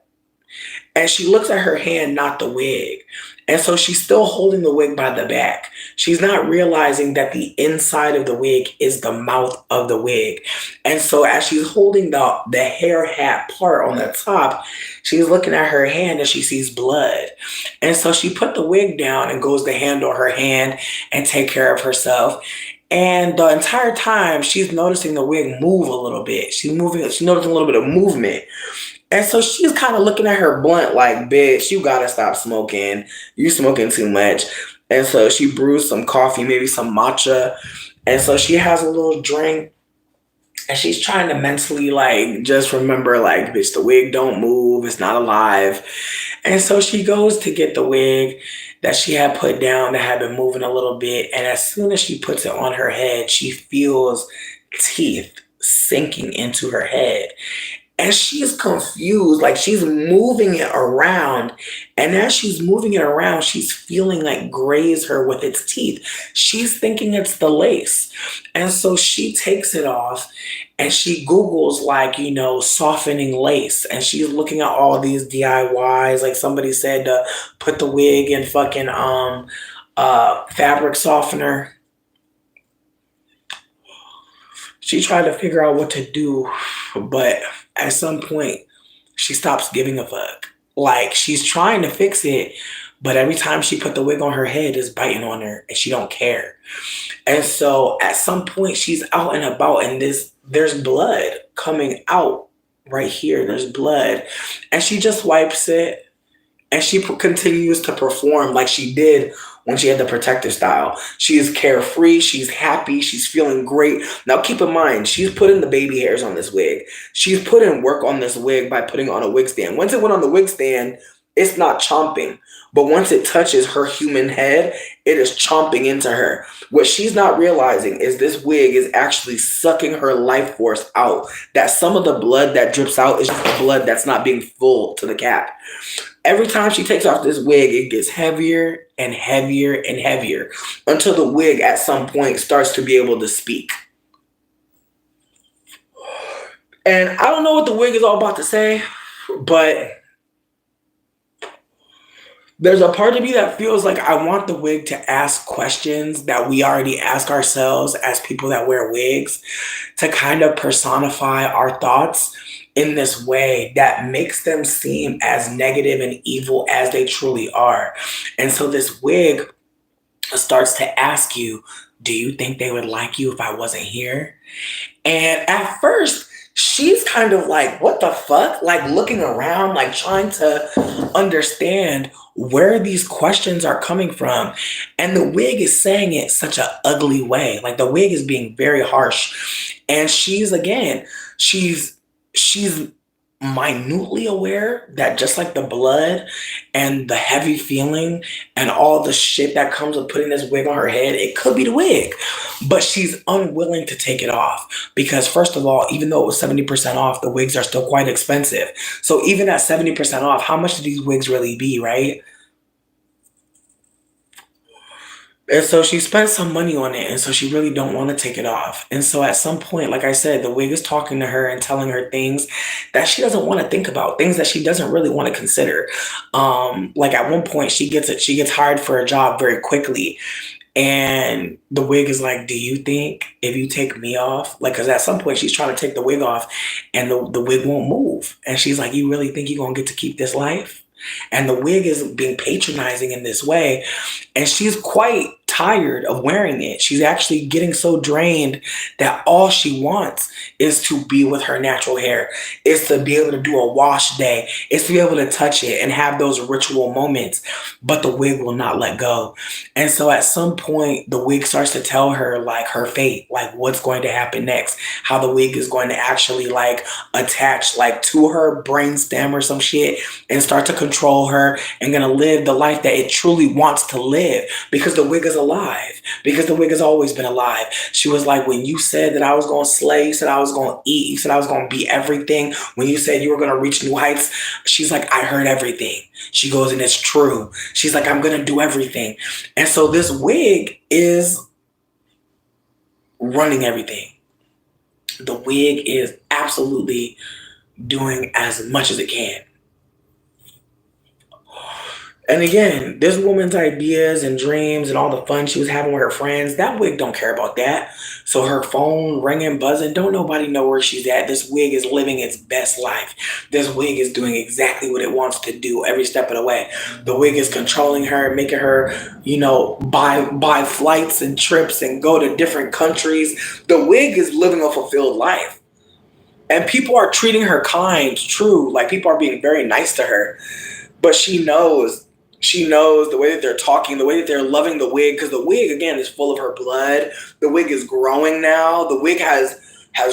and she looks at her hand, not the wig. And so she's still holding the wig by the back. She's not realizing that the inside of the wig is the mouth of the wig. And so as she's holding the hair hat part on the top, she's looking at her hand and she sees blood. And so she put the wig down and goes to handle her hand and take care of herself. And the entire time she's noticing the wig move a little bit. She's noticing a little bit of movement. And so she's kind of looking at her blunt like, bitch, you gotta stop smoking. You smoking too much. And so she brews some coffee, maybe some matcha. And so she has a little drink. And she's trying to mentally like just remember like, bitch, the wig don't move. It's not alive. And so she goes to get the wig that she had put down that had been moving a little bit. And as soon as she puts it on her head, she feels teeth sinking into her head. And she's confused, like she's moving it around. And as she's moving it around, she's feeling like graze her with its teeth. She's thinking it's the lace. And so she takes it off and she Googles like, softening lace. And she's looking at all these DIYs. Like somebody said to put the wig in fucking fabric softener. She tried to figure out what to do, but at some point, she stops giving a fuck. Like she's trying to fix it, but every time she put the wig on her head, it's biting on her, and she don't care. And so at some point, she's out and about, and there's blood coming out right here. There's blood, and she just wipes it, and she continues to perform like she did when she had the protective style. She is carefree. She's happy. She's feeling great. Now, keep in mind, she's putting the baby hairs on this wig. She's put in work on this wig by putting on a wig stand. Once it went on the wig stand, it's not chomping. But once it touches her human head, it is chomping into her. What she's not realizing is this wig is actually sucking her life force out. That some of the blood that drips out is just the blood that's not being full to the cap. Every time she takes off this wig, it gets heavier and heavier and heavier until the wig at some point starts to be able to speak. And I don't know what the wig is all about to say, but there's a part of me that feels like I want the wig to ask questions that we already ask ourselves as people that wear wigs, to kind of personify our thoughts in this way that makes them seem as negative and evil as they truly are. And so this wig starts to ask you, do you think they would like you if I wasn't here? And at first, she's kind of like, what the fuck? Like looking around, like trying to understand where these questions are coming from. And the wig is saying it such an ugly way. Like the wig is being very harsh. And she's minutely aware that just like the blood and the heavy feeling and all the shit that comes with putting this wig on her head, it could be the wig. But she's unwilling to take it off because, first of all, even though it was 70% off, the wigs are still quite expensive. So even at 70% off, how much do these wigs really be, right? And so she spent some money on it, and so she really don't want to take it off. And so at some point, like I said, the wig is talking to her and telling her things that she doesn't want to think about, things that she doesn't really want to consider. Like at one point, she gets hired for a job very quickly, and the wig is like, "Do you think if you take me off, like, because at some point she's trying to take the wig off, and the wig won't move, and she's like, you really think you're gonna get to keep this life?" And the wig is being patronizing in this way, and she's quite tired of wearing it. She's actually getting so drained that all she wants is to be with her natural hair, is to be able to do a wash day, is to be able to touch it and have those ritual moments. But the wig will not let go. And so at some point, the wig starts to tell her like her fate, like what's going to happen next, how the wig is going to actually like attach like to her brainstem or some shit and start to control her and gonna live the life that it truly wants to live because the wig is alive, because the wig has always been alive. She was like, when you said that I was gonna slay, you said I was gonna eat, you said I was gonna be everything, when you said you were gonna reach new heights, she's like, I heard everything. She goes, and it's true. She's like, I'm gonna do everything. And so this wig is running everything. The wig is absolutely doing as much as it can. And again, this woman's ideas and dreams and all the fun she was having with her friends, that wig don't care about that. So her phone ringing, buzzing, don't nobody know where she's at. This wig is living its best life. This wig is doing exactly what it wants to do every step of the way. The wig is controlling her, making her, buy flights and trips and go to different countries. The wig is living a fulfilled life. And people are treating her kind, true. Like people are being very nice to her. But she knows the way that they're talking, the way that they're loving the wig, because the wig, again, is full of her blood. The wig is growing now. The wig has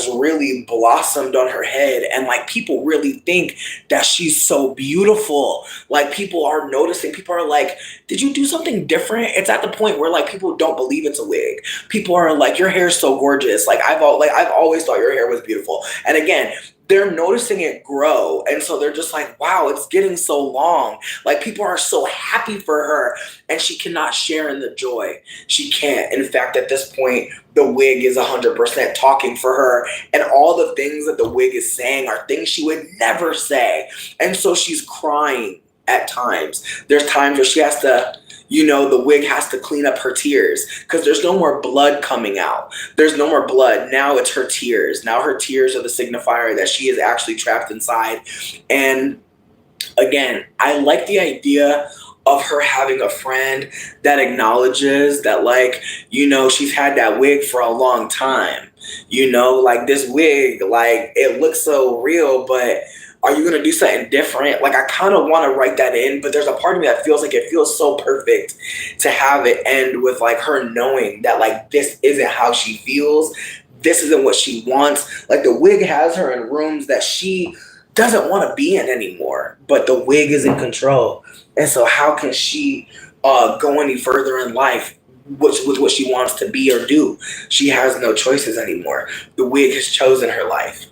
really blossomed on her head. And like people really think that she's so beautiful. Like people are noticing. People are like, did you do something different? It's at the point where like people don't believe it's a wig. People are like, your hair is so gorgeous. I've always thought your hair was beautiful. And again, they're noticing it grow. And so they're just like, wow, it's getting so long. Like people are so happy for her and she cannot share in the joy. She can't. In fact, at this point, the wig is 100% talking for her. And all the things that the wig is saying are things she would never say. And so she's crying at times. There's times where she has to, the wig has to clean up her tears because there's no more blood coming out. There's no more blood. Now it's her tears. Now her tears are the signifier that she is actually trapped inside. And again, I like the idea of her having a friend that acknowledges that, she's had that wig for a long time. Like this wig, like it looks so real, but are you going to do something different? Like, I kind of want to write that in, but there's a part of me that feels like it feels so perfect to have it end with like her knowing that like this isn't how she feels. This isn't what she wants. Like the wig has her in rooms that she doesn't want to be in anymore, but the wig is in control. And so how can she go any further in life with what she wants to be or do? She has no choices anymore. The wig has chosen her life.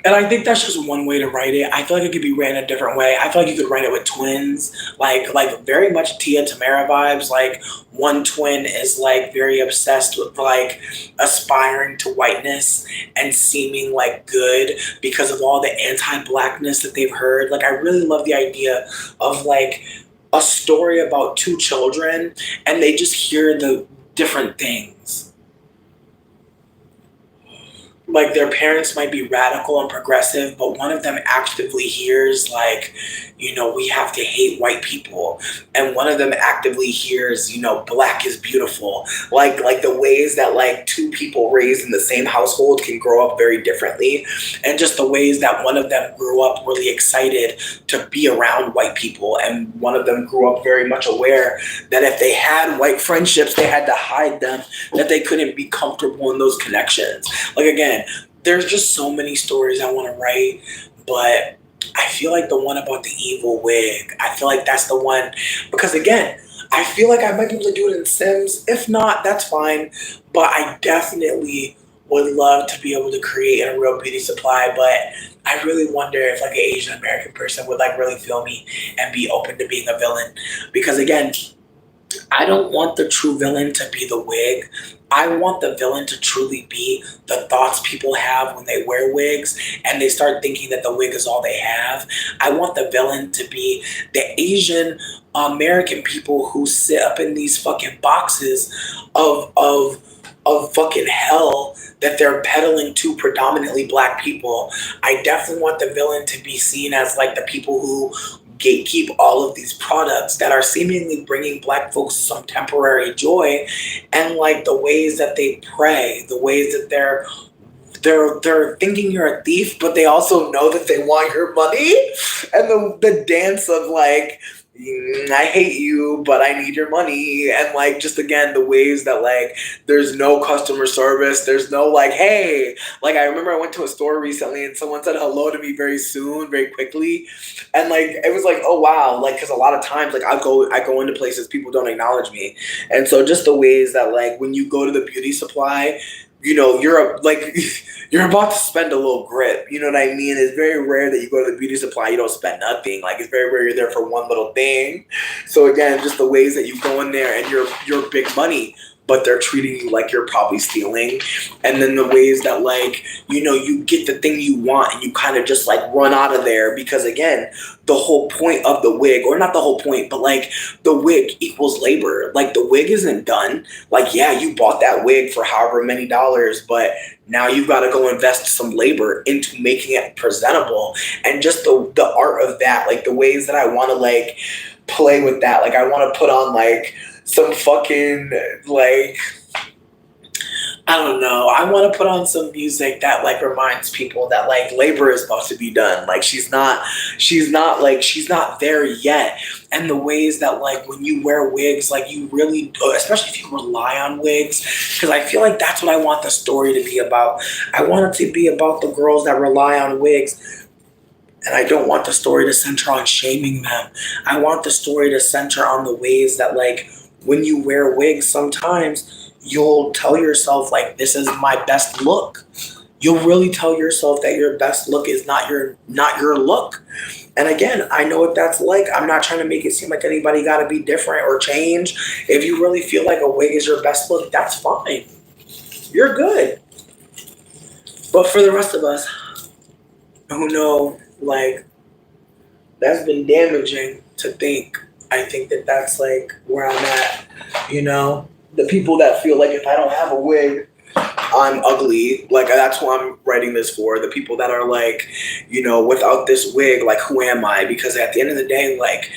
And I think that's just one way to write it. I feel like it could be written a different way. I feel like you could write it with twins, like very much Tia Tamara vibes. Like one twin is like very obsessed with like aspiring to whiteness and seeming like good because of all the anti-blackness that they've heard. Like I really love the idea of like a story about two children and they just hear the different things. Like their parents might be radical and progressive, but one of them actively hears like, we have to hate white people. And one of them actively hears, black is beautiful. Like the ways that like two people raised in the same household can grow up very differently. And just the ways that one of them grew up really excited to be around white people. And one of them grew up very much aware that if they had white friendships, they had to hide them, that they couldn't be comfortable in those connections. Like again, there's just so many stories I want to write, but I feel like the one about the evil wig, I feel like that's the one because again, I feel like I might be able to do it in Sims. If not, that's fine. But I definitely would love to be able to create a real beauty supply. But I really wonder if like an Asian American person would like really feel me and be open to being a villain. Because again, I don't want the true villain to be the wig. I want the villain to truly be the thoughts people have when they wear wigs and they start thinking that the wig is all they have. I want the villain to be the Asian American people who sit up in these fucking boxes of of of fucking hell that they're peddling to predominantly black people. I definitely want the villain to be seen as like the people who gatekeep all of these products that are seemingly bringing black folks some temporary joy, and like the ways that they prey, the ways that they're thinking you're a thief, but they also know that they want your money, and the dance of like, I hate you, but I need your money, and like just again the ways that like there's no customer service, there's no like, hey, like I remember I went to a store recently and someone said hello to me very soon, very quickly, and like it was like, oh wow, like because a lot of times like I go into places people don't acknowledge me, and so just the ways that like when you go to the beauty supply, like you're about to spend a little grip. You know what I mean? It's very rare that you go to the beauty supply, you don't spend nothing. Like it's very rare you're there for one little thing. So again, just the ways that you go in there and you're big money, but they're treating you like you're probably stealing. And then the ways that like, you get the thing you want and you kind of just like run out of there because again, the whole point of the wig, or not the whole point, but like the wig equals labor. Like the wig isn't done. Like, yeah, you bought that wig for however many dollars, but now you've got to go invest some labor into making it presentable. And just the art of that, like the ways that I want to like play with that. Like I want to put on like some fucking like, I don't know. I want to put on some music that like reminds people that like labor is about to be done. Like she's not there yet. And the ways that like when you wear wigs, like you really, especially if you rely on wigs, because I feel like that's what I want the story to be about. I want it to be about the girls that rely on wigs. And I don't want the story to center on shaming them. I want the story to center on the ways that like when you wear wigs, sometimes you'll tell yourself like this is my best look. You'll really tell yourself that your best look is not your look. And again, I know what that's like. I'm not trying to make it seem like anybody got to be different or change. If you really feel like a wig is your best look, that's fine. You're good. But for the rest of us who know, like, that's been damaging to think. I think that that's like where I'm at. The people that feel like if I don't have a wig, I'm ugly. Like that's who I'm writing this for. The people that are like, without this wig, like who am I? Because at the end of the day, like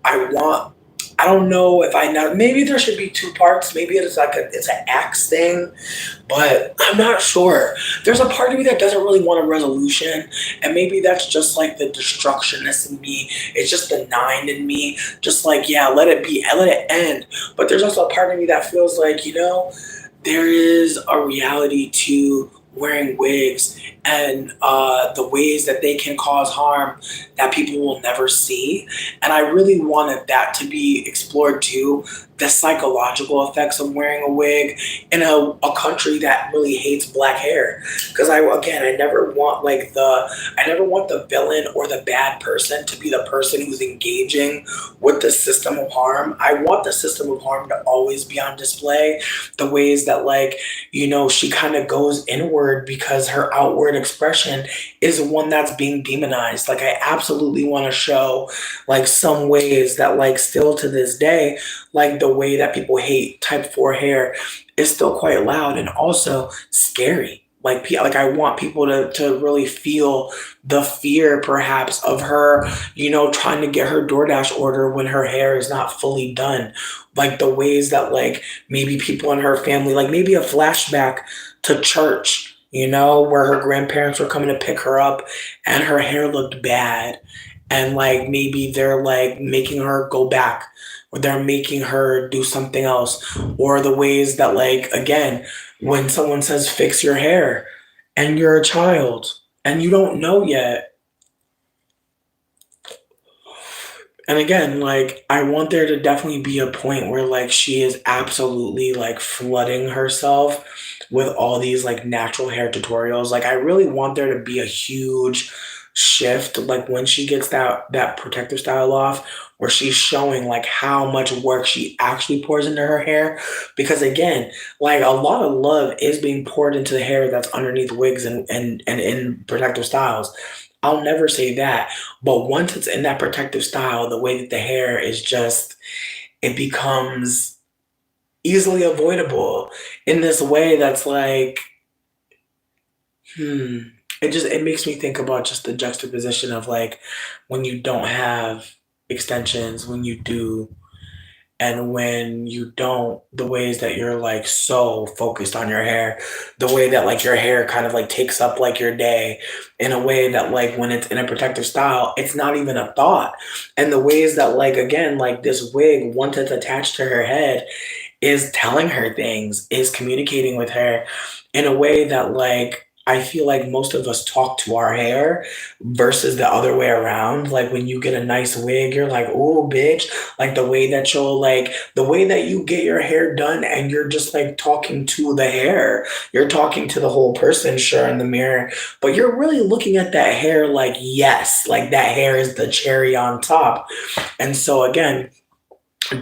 I want. I don't know if I know. Maybe there should be two parts. Maybe it's an axe thing, but I'm not sure. There's a part of me that doesn't really want a resolution, and maybe that's just like the destructionist in me. It's just the nine in me. Just like, yeah, let it be, let it end. But there's also a part of me that feels like, there is a reality to wearing wigs and the ways that they can cause harm that people will never see. And I really wanted that to be explored too, the psychological effects of wearing a wig in a country that really hates black hair. Because I never want I never want the villain or the bad person to be the person who's engaging with the system of harm. I want the system of harm to always be on display. The ways that she kind of goes inward because her outward expression is one that's being demonized. Like I absolutely want to show like some ways that like still to this day, like the way that people hate type 4 hair is still quite loud and also scary. Like I want people to really feel the fear perhaps of her, trying to get her DoorDash order when her hair is not fully done. Like the ways that like maybe people in her family, like maybe a flashback to church, where her grandparents were coming to pick her up and her hair looked bad. And like maybe they're like making her go back or they're making her do something else. Or the ways that like, again, when someone says fix your hair, and you're a child and you don't know yet. And again, like, I want there to definitely be a point where, like, she is absolutely, like, flooding herself with all these, like, natural hair tutorials. Like, I really want there to be a huge shift, like, when she gets that protective style off, where she's showing, like, how much work she actually pours into her hair. Because again, like, a lot of love is being poured into the hair that's underneath wigs and in protective styles. I'll never say that. But once it's in that protective style, the way that the hair is just, it becomes easily avoidable in this way that's like, hmm. It makes me think about just the juxtaposition of like when you don't have extensions, when you do, and when you don't, the ways that you're like so focused on your hair, the way that like your hair kind of like takes up like your day in a way that like when it's in a protective style, it's not even a thought. And the ways that like again, like this wig, once it's attached to her head, is telling her things, is communicating with her in a way that like I feel like most of us talk to our hair versus the other way around. Like when you get a nice wig, you're like, oh bitch. Like the way that you get your hair done and you're just like talking to the hair. You're talking to the whole person, sure, in the mirror, but you're really looking at that hair like, yes, like that hair is the cherry on top. And so again,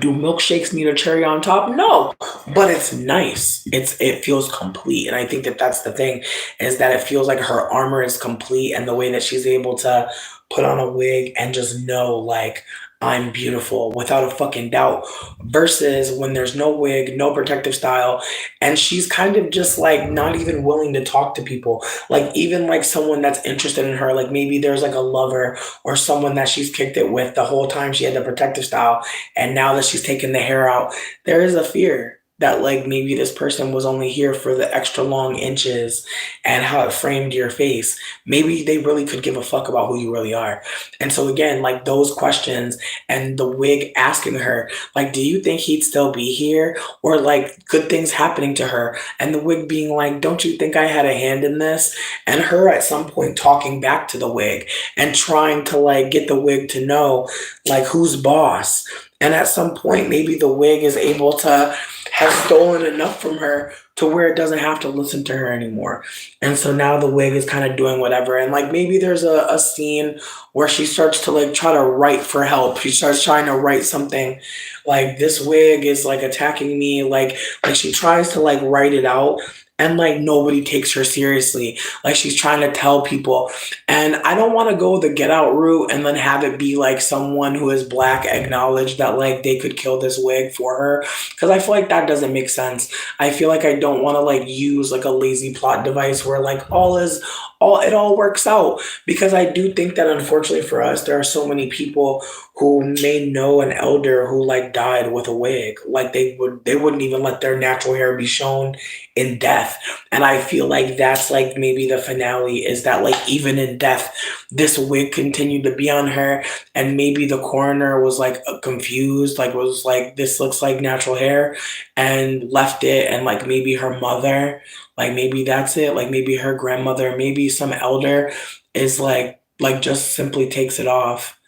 do milkshakes need a cherry on top? No, but it's nice. It feels complete, and I think that that's the thing is that it feels like her armor is complete, and the way that she's able to put on a wig and just know like I'm beautiful without a fucking doubt. Versus when there's no wig, no protective style, and she's kind of just like not even willing to talk to people. Like even like someone that's interested in her, like maybe there's like a lover or someone that she's kicked it with the whole time she had the protective style and now that she's taken the hair out, there is a fear that like maybe this person was only here for the extra long inches and how it framed your face. Maybe they really could give a fuck about who you really are. And so again, like those questions and the wig asking her, like, do you think he'd still be here? Or like good things happening to her. And the wig being like, don't you think I had a hand in this? And her at some point talking back to the wig and trying to like get the wig to know like who's boss. And at some point, maybe the wig is able to have stolen enough from her to where it doesn't have to listen to her anymore. And so now the wig is kind of doing whatever. And like maybe there's a scene where she starts to like try to write for help. She starts trying to write something like this wig is like attacking me. Like she tries to like write it out and like nobody takes her seriously. Like she's trying to tell people. And I don't want to go the get out route and then have it be like someone who is black acknowledge that like they could kill this wig for her. Cause I feel like that doesn't make sense. I feel like I don't want to like use like a lazy plot device where like it all works out. Because I do think that unfortunately for us, there are so many people who may know an elder who like died with a wig. Like they wouldn't even let their natural hair be shown in death. And I feel like that's like maybe the finale is that like even in death, this wig continued to be on her. And maybe the coroner was like confused, like was like, this looks like natural hair and left it. And like maybe her mother, like maybe that's it. Like maybe her grandmother, maybe some elder is like just simply takes it off.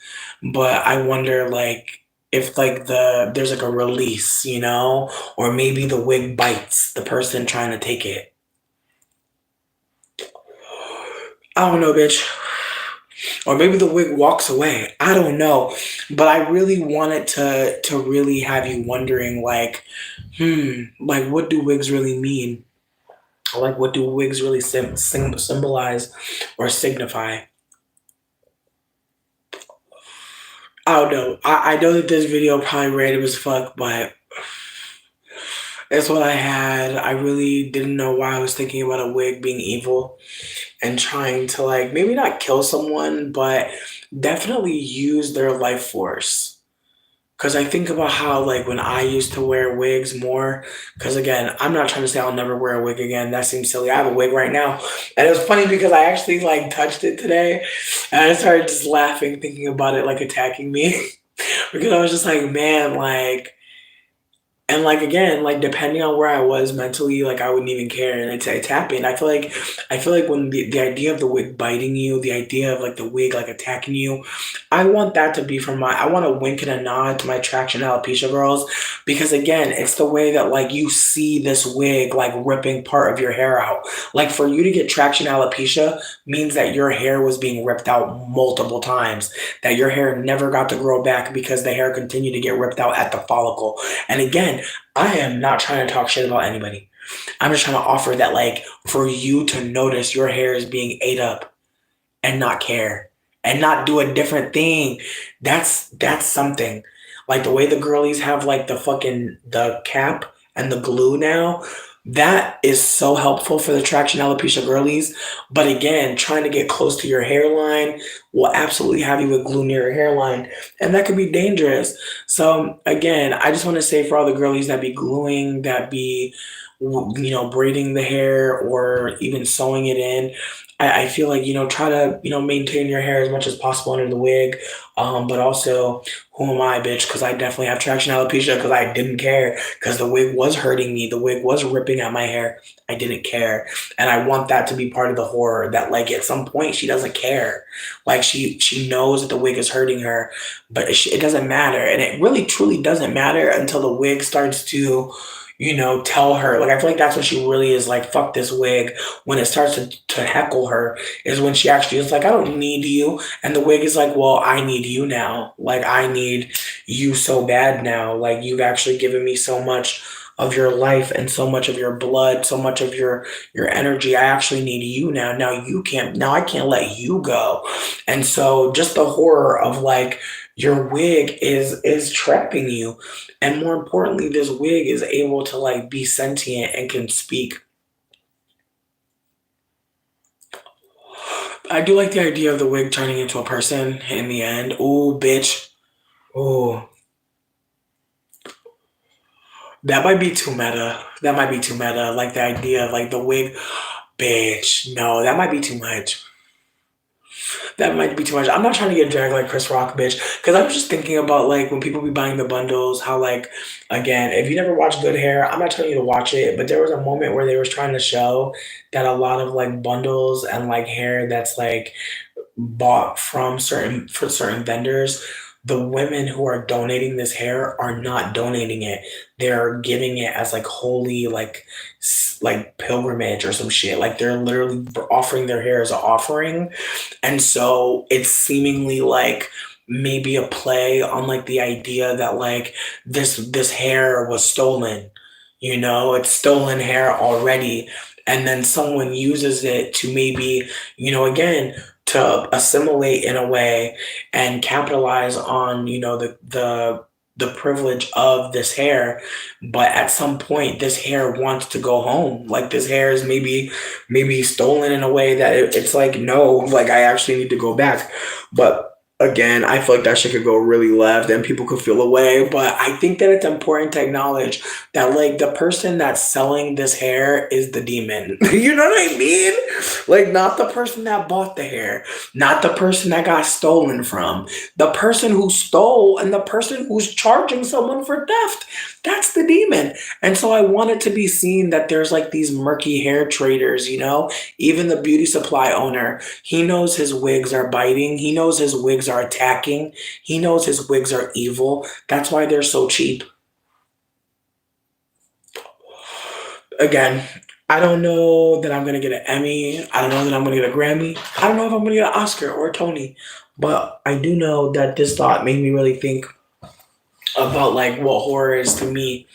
But I wonder like if like there's like a release, you know, or maybe the wig bites the person trying to take it. I don't know, bitch. Or maybe the wig walks away. I don't know. But I really wanted to really have you wondering like, like what do wigs really mean? Like what do wigs really symbolize or signify? I don't know. I know that this video probably random as fuck, but that's what I had. I really didn't know why I was thinking about a wig being evil and trying to like maybe not kill someone, but definitely use their life force. Cause I think about how like when I used to wear wigs more, cause again, I'm not trying to say I'll never wear a wig again. That seems silly. I have a wig right now. And it was funny because I actually like touched it today and I started just laughing thinking about it like attacking me. Because I was just like, man, like And like again, like depending on where I was mentally, like I wouldn't even care, and it's happened. I feel like when the idea of the wig biting you, the idea of like the wig like attacking you, I want that to be from my. I want a wink and a nod to my traction alopecia girls, because again, it's the way that like you see this wig like ripping part of your hair out. Like for you to get traction alopecia means that your hair was being ripped out multiple times, that your hair never got to grow back because the hair continued to get ripped out at the follicle. And again, I am not trying to talk shit about anybody. I'm just trying to offer that, like, for you to notice your hair is being ate up and not care and not do a different thing. That's something. Like the way the girlies have like the cap and the glue now, that is so helpful for the traction alopecia girlies. But again, trying to get close to your hairline will absolutely have you with glue near your hairline, and that could be dangerous. So again, I just want to say for all the girlies that be gluing, that be braiding the hair or even sewing it in, I feel like, try to, maintain your hair as much as possible under the wig. But also, who am I, bitch? Because I definitely have traction alopecia because I didn't care because the wig was hurting me. The wig was ripping at my hair. I didn't care. And I want that to be part of the horror, that like at some point she doesn't care. Like she knows that the wig is hurting her, but it doesn't matter. And it really truly doesn't matter until the wig starts to, tell her. Like I feel like that's when she really is like, fuck this wig. When it starts to heckle her is when she actually is like, I don't need you. And the wig is like, well, I need you now. Like I need you so bad now. Like you've actually given me so much of your life and so much of your blood, so much of your energy. I actually need you now. Now I can't let you go. And so just the horror of like your wig is trapping you. And more importantly, this wig is able to like be sentient and can speak. I do like the idea of the wig turning into a person in the end. Ooh, bitch. Ooh. That might be too meta. That might be too meta. Like the idea of like the wig. Bitch. No, that might be too much. That might be too much. I'm not trying to get dragged like Chris Rock, bitch. Because I'm just thinking about like when people be buying the bundles, how like again, if you never watched Good Hair, I'm not telling you to watch it, but there was a moment where they was trying to show that a lot of like bundles and like hair that's like bought from certain vendors, the women who are donating this hair are not donating it. They're giving it as like holy like pilgrimage or some shit. Like they're literally offering their hair as an offering. And so it's seemingly like maybe a play on like the idea that like this hair was stolen. It's stolen hair already. And then someone uses it to maybe, again, to assimilate in a way and capitalize on, the privilege of this hair. But at some point this hair wants to go home. Like this hair is maybe stolen in a way that it's like, no, like I actually need to go back. But again, I feel like that shit could go really left and people could feel away. But I think that it's important to acknowledge that like the person that's selling this hair is the demon. You know what I mean? Like not the person that bought the hair, not the person that got stolen from, the person who stole and the person who's charging someone for theft. That's the demon. And so I want it to be seen that there's like these murky hair traders, even the beauty supply owner, he knows his wigs are biting. He knows his wigs are attacking. He knows his wigs are evil. That's why they're so cheap. Again, I don't know that I'm gonna get an Emmy. I don't know that I'm gonna get a Grammy. I don't know if I'm gonna get an Oscar or a Tony. But I do know that this thought made me really think about like what horror is to me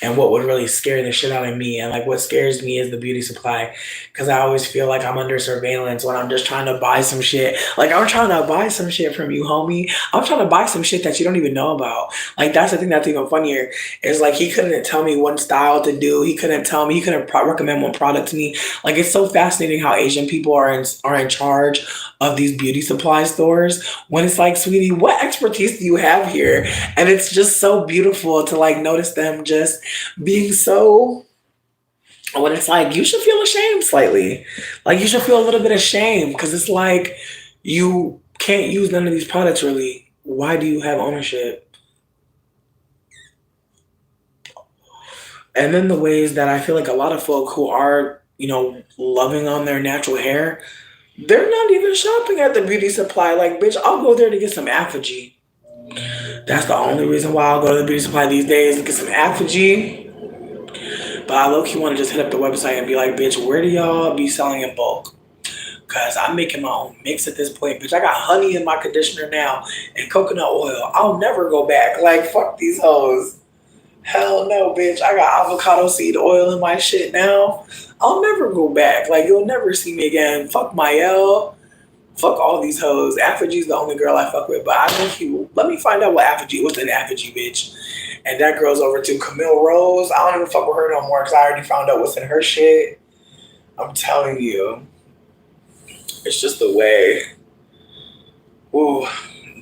and what would really scare the shit out of me. And like what scares me is the beauty supply, because I always feel like I'm under surveillance when I'm just trying to buy some shit. Like I'm trying to buy some shit from you, homie. I'm trying to buy some shit that you don't even know about. Like that's the thing that's even funnier is like he couldn't tell me one style to do. He couldn't tell me. He couldn't recommend one product to me. Like it's so fascinating how Asian people are in charge of these beauty supply stores when it's like, sweetie, what expertise do you have here? And it's just so beautiful to like notice them just being so, when it's like you should feel ashamed slightly. Like you should feel a little bit ashamed because it's like you can't use none of these products really. Why do you have ownership? And then the ways that I feel like a lot of folk who are, loving on their natural hair, they're not even shopping at the beauty supply. Like, bitch, I'll go there to get some Apogee. That's the only reason why I'll go to the beauty supply these days to get some Apogee. But I low key want to just hit up the website and be like, bitch, where do y'all be selling in bulk? Because I'm making my own mix at this point. Bitch, I got honey in my conditioner now and coconut oil. I'll never go back. Like, fuck these hoes. Hell no, bitch. I got avocado seed oil in my shit now. I'll never go back. Like, you'll never see me again. Fuck Mael. Fuck all these hoes. Aphrogee's the only girl I fuck with. But I don't know if you... Let me find out what's an Apogee, bitch. And that girl's over to Camille Rose. I don't even fuck with her no more because I already found out what's in her shit. I'm telling you. It's just the way. Ooh.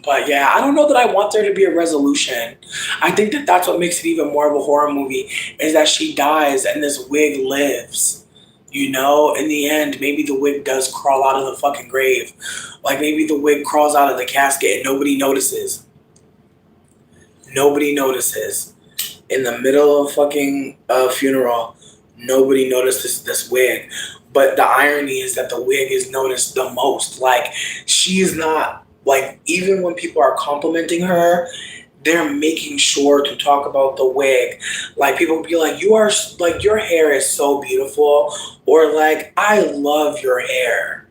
But yeah, I don't know that I want there to be a resolution. I think that that's what makes it even more of a horror movie, is that she dies and this wig lives. In the end, maybe the wig does crawl out of the fucking grave. Like, maybe the wig crawls out of the casket and nobody notices. Nobody notices. In the middle of fucking funeral, nobody notices this wig. But the irony is that the wig is noticed the most. Like, she's not... Like, even when people are complimenting her, they're making sure to talk about the wig. Like, people be like, your hair is so beautiful. Or like, I love your hair.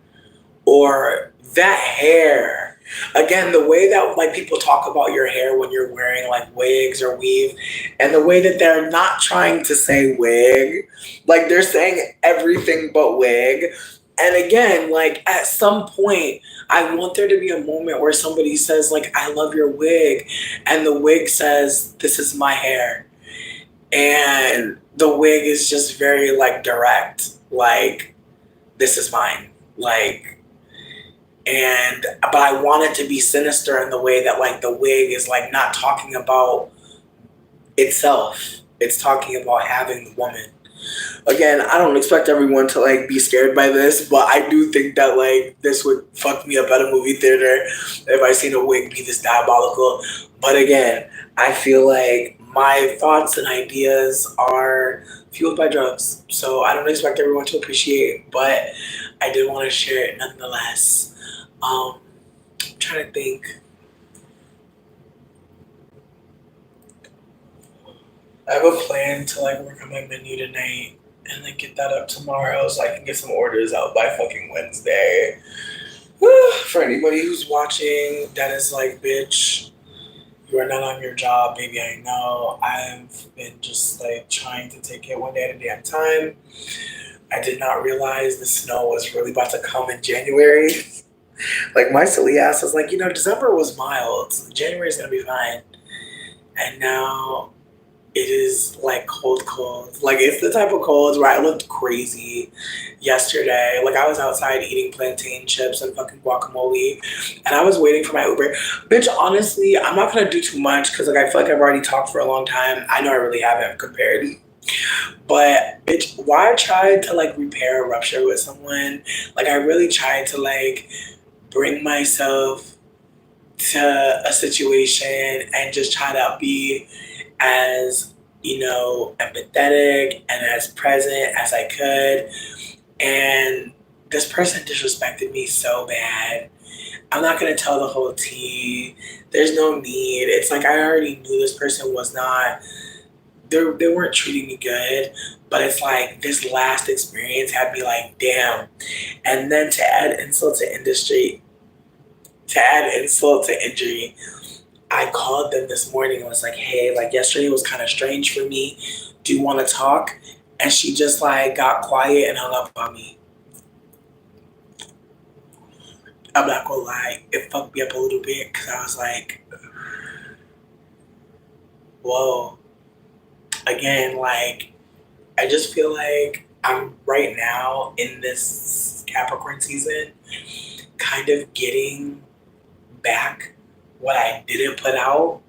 Or that hair. Again, the way that like people talk about your hair when you're wearing like wigs or weave, and the way that they're not trying to say wig, like they're saying everything but wig. And again, like at some point, I want there to be a moment where somebody says like, I love your wig. And the wig says, this is my hair. And the wig is just very like direct. Like, this is mine. Like, but I want it to be sinister in the way that like the wig is like not talking about itself. It's talking about having the woman. Again, I don't expect everyone to like be scared by this, but I do think that like this would fuck me up at a movie theater if I seen a wig be this diabolical. But again, I feel like my thoughts and ideas are fueled by drugs, so I don't expect everyone to appreciate, but I did want to share it nonetheless. I'm trying to think. I have a plan to like work on my menu tonight and then get that up tomorrow so I can get some orders out by fucking Wednesday. For anybody who's watching, that is like, bitch, you are not on your job, baby. I know. I've been just like trying to take it one day at a damn time. I did not realize the snow was really about to come in January. Like my silly ass was like, December was mild. January is gonna be fine. And now it is like cold. Like it's the type of cold where I looked crazy yesterday. Like I was outside eating plantain chips and fucking guacamole, and I was waiting for my Uber. Bitch, honestly, I'm not gonna do too much because like I feel like I've already talked for a long time. I know I really haven't compared. But bitch, why I tried to like repair a rupture with someone? Like I really tried to like bring myself to a situation and just try to be as empathetic and as present as I could, and this person disrespected me so bad. I'm not gonna tell the whole tea. There's no need. It's like I already knew this person was not. They weren't treating me good, but it's like this last experience had me like, damn. And then to add insult to injury, I called them this morning and was like, hey, like yesterday was kind of strange for me. Do you want to talk? And she just like got quiet and hung up on me. I'm not gonna lie, it fucked me up a little bit because I was like, whoa. Again, like, I just feel like I'm right now in this Capricorn season kind of getting back what I didn't put out.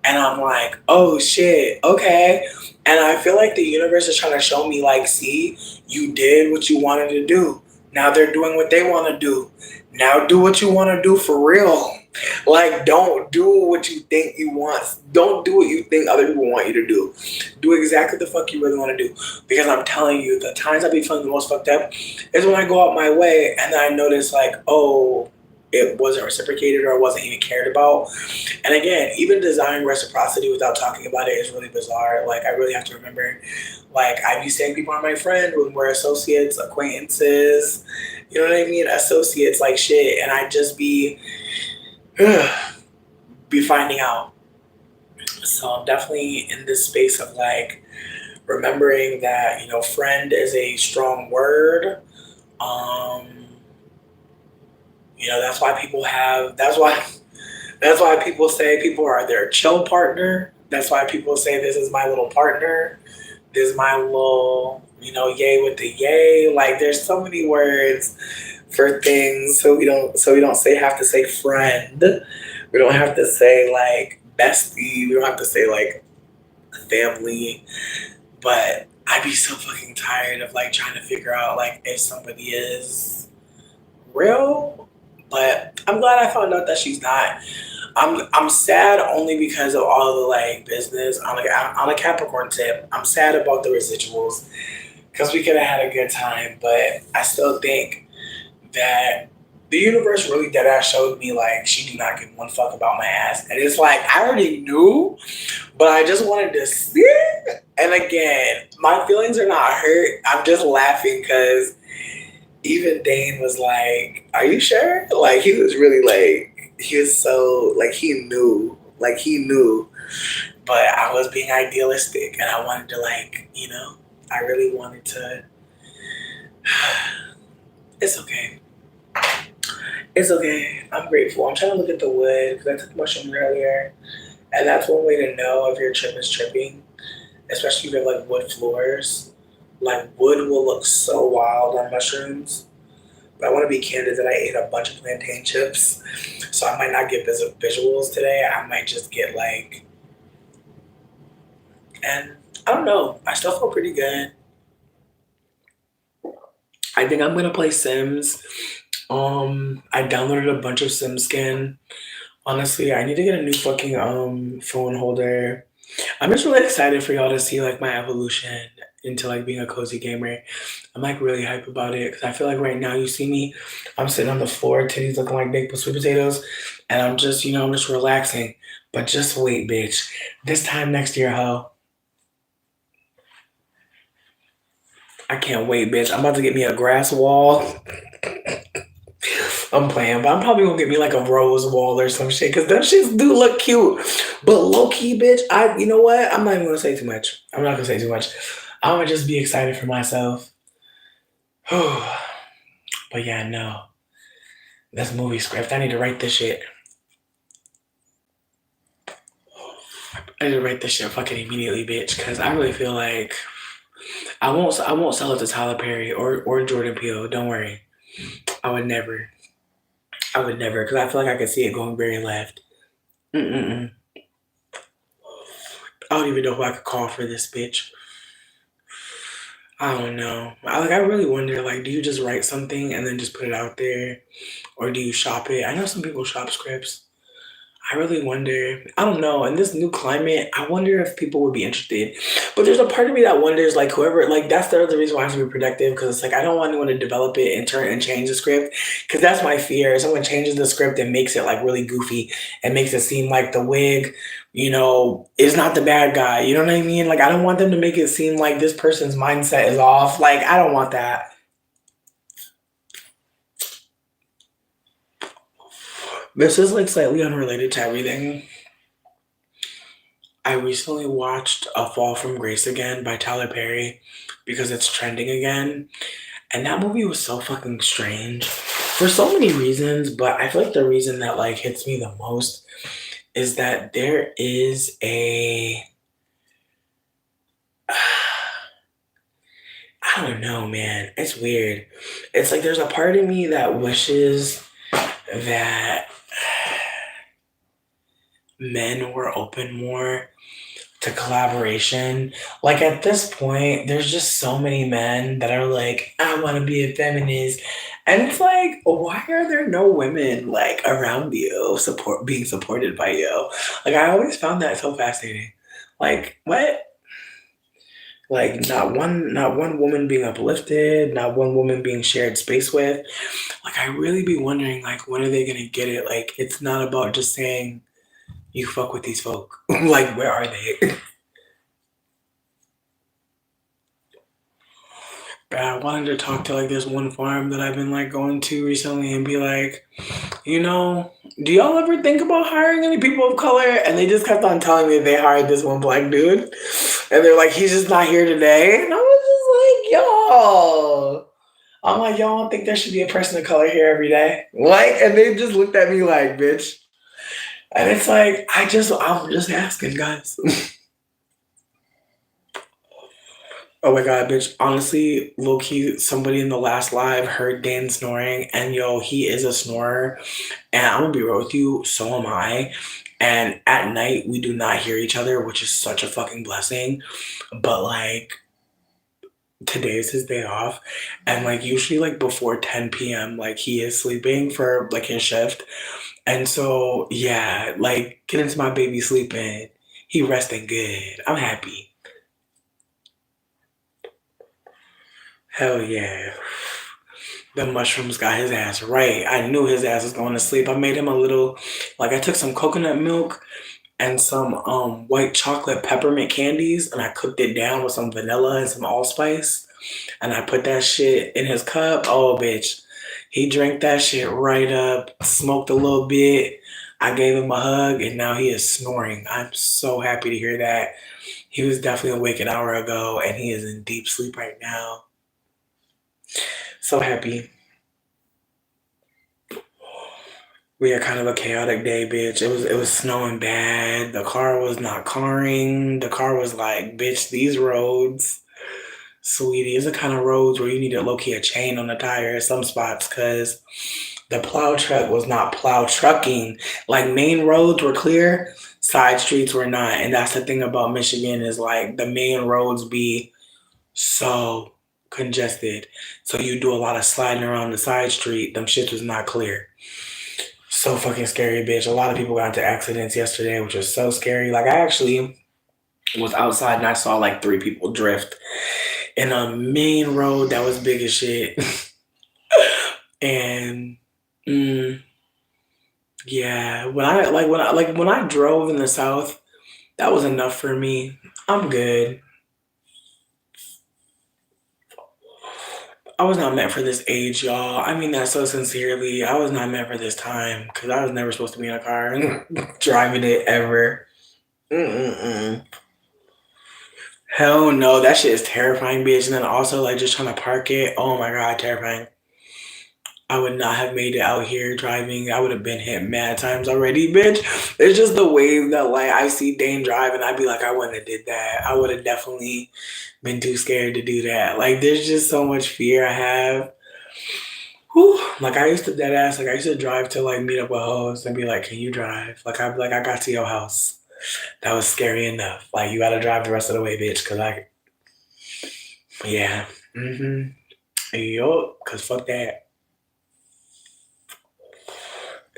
And I'm like, oh shit, okay. And I feel like the universe is trying to show me like, see, you did what you wanted to do. Now they're doing what they want to do. Now do what you want to do for real. Like, don't do what you think you want. Don't do what you think other people want you to do. Do exactly the fuck you really want to do. Because I'm telling you, the times I be feeling the most fucked up is when I go out my way and then I notice, like, oh, it wasn't reciprocated or it wasn't even cared about. And again, even desiring reciprocity without talking about it is really bizarre. Like, I really have to remember, like, I be saying people are my friend when we're associates, acquaintances, you know what I mean? Associates, like shit. And I just be finding out. So I'm definitely in this space of like remembering that, you know, friend is a strong word. Um, you know, that's why people say people are their chill partner. That's why people say this is my little partner. This is my little, you know, yay with the yay. Like there's so many words for things, so we don't say have to say friend. We don't have to say like bestie. We don't have to say like family. But I'd be so fucking tired of like trying to figure out like if somebody is real. But I'm glad I found out that she's not. I'm sad only because of all the like business on a Capricorn tip. I'm sad about the residuals because we could have had a good time, but I still think that the universe really dead ass showed me like she do not give one fuck about my ass, and it's like I already knew, but I just wanted to see it. And again, my feelings are not hurt. I'm just laughing because even Dane was like, "Are you sure?" Like he was really like he was so like he knew, but I was being idealistic, and I wanted to like you know I really wanted to. It's okay. It's okay. I'm grateful. I'm trying to look at the wood because I took mushroom earlier, and that's one way to know if your trip is tripping, especially if you have like wood floors. Like wood will look so wild on mushrooms. But I want to be candid that I ate a bunch of plantain chips, so I might not get visuals today. I might just get like, and I don't know. I still feel pretty good. I think I'm gonna play Sims. I downloaded a bunch of Sim skin. Honestly, I need to get a new fucking phone holder. I'm just really excited for y'all to see like my evolution into like being a cozy gamer. I'm like really hype about it because I feel like right now you see me, I'm sitting on the floor, titties looking like baked sweet potatoes, and I'm just you know I'm just relaxing. But just wait, bitch. This time next year, ho. I can't wait, bitch. I'm about to get me a grass wall. I'm playing, but I'm probably gonna get me like a rose wall or some shit because them shits do look cute. But low key, bitch, you know what? I'm not even gonna say too much. I'm not gonna say too much. I'm gonna just be excited for myself. But yeah, no, this movie script. I need to write this shit. I need to write this shit fucking immediately, bitch, because I really feel like I won't sell it to Tyler Perry or Jordan Peele. Don't worry. I would never. I would never, because I feel like I could see it going very left. Mm-mm-mm. I don't even know who I could call for this bitch. I don't know. I really wonder, like, do you just write something and then just put it out there, or do you shop it? I know some people shop scripts. I really wonder. I don't know. In this new climate, I wonder if people would be interested. But there's a part of me that wonders, like, whoever, like, that's the other reason why I have to be productive because it's like I don't want anyone to develop it and turn and change the script because that's my fear. If someone changes the script and makes it like really goofy and makes it seem like the wig, you know, is not the bad guy. You know what I mean? Like, I don't want them to make it seem like this person's mindset is off. Like, I don't want that. This is like slightly unrelated to everything. I recently watched A Fall from Grace again by Tyler Perry because it's trending again. And that movie was so fucking strange for so many reasons, but I feel like the reason that like hits me the most is that there is a I don't know, man. It's weird. It's like there's a part of me that wishes that men were open more to collaboration. Like at this point, there's just so many men that are like, I want to be a feminist. And it's like, why are there no women like around you being supported by you? Like I always found that so fascinating. Like what? Like not one woman being uplifted, not one woman being shared space with. Like I really be wondering like when are they gonna get it? Like it's not about just saying you fuck with these folk. Like where are they? But I wanted to talk to like this one farm that I've been like going to recently and be like, do y'all ever think about hiring any people of color? And they just kept on telling me they hired this one black dude. And they're like, he's just not here today. And I was just like, y'all. I'm like, y'all don't think there should be a person of color here every day? Like, and they just looked at me like, bitch. And it's like, I'm just asking, guys. Oh my god, bitch. Honestly, low key, somebody in the last live heard Dan snoring, and yo, he is a snorer. And I'm gonna be real with you, so am I. And at night, we do not hear each other, which is such a fucking blessing. But like, today is his day off. And like, usually, like before 10 p.m., like he is sleeping for like his shift. And so, yeah, like, get into my baby sleeping. He resting good. I'm happy. Hell yeah. The mushrooms got his ass right. I knew his ass was going to sleep. I made him a little, like I took some coconut milk and some white chocolate peppermint candies and I cooked it down with some vanilla and some allspice. And I put that shit in his cup. Oh, bitch. He drank that shit right up, smoked a little bit. I gave him a hug and now he is snoring. I'm so happy to hear that. He was definitely awake an hour ago and he is in deep sleep right now. So happy. We had kind of a chaotic day, bitch. It was snowing bad. The car was not carring. The car was like, bitch, these roads, sweetie, is the kind of roads where you need to low key a chain on the tire in some spots because the plow truck was not plow trucking. Like main roads were clear, side streets were not. And that's the thing about Michigan is like the main roads be so congested. So you do a lot of sliding around the side street. Them shit was not clear. So fucking scary, bitch. A lot of people got into accidents yesterday, which was so scary. Like I actually was outside and I saw like three people drift in a main road that was big as shit. And yeah, when I drove in the south, that was enough for me. I'm good. I was not meant for this age, y'all. I mean that so sincerely. I was not meant for this time because I was never supposed to be in a car driving it ever. Mm-mm-mm. Hell no, that shit is terrifying, bitch. And then also like just trying to park it. Oh my god, terrifying. I would not have made it out here driving. I would have been hit mad times already, bitch. It's just the way that like I see Dane drive and I'd be like, I wouldn't have did that. I would have definitely been too scared to do that. Like there's just so much fear I have. Whew. Like I used to dead ass, like I used to drive to like meet up with hoes and be like, can you drive? Like I'd be like, I got to your house. That was scary enough. Like you gotta drive the rest of the way, bitch, cause yeah. Mm-hmm. Yup, cause fuck that.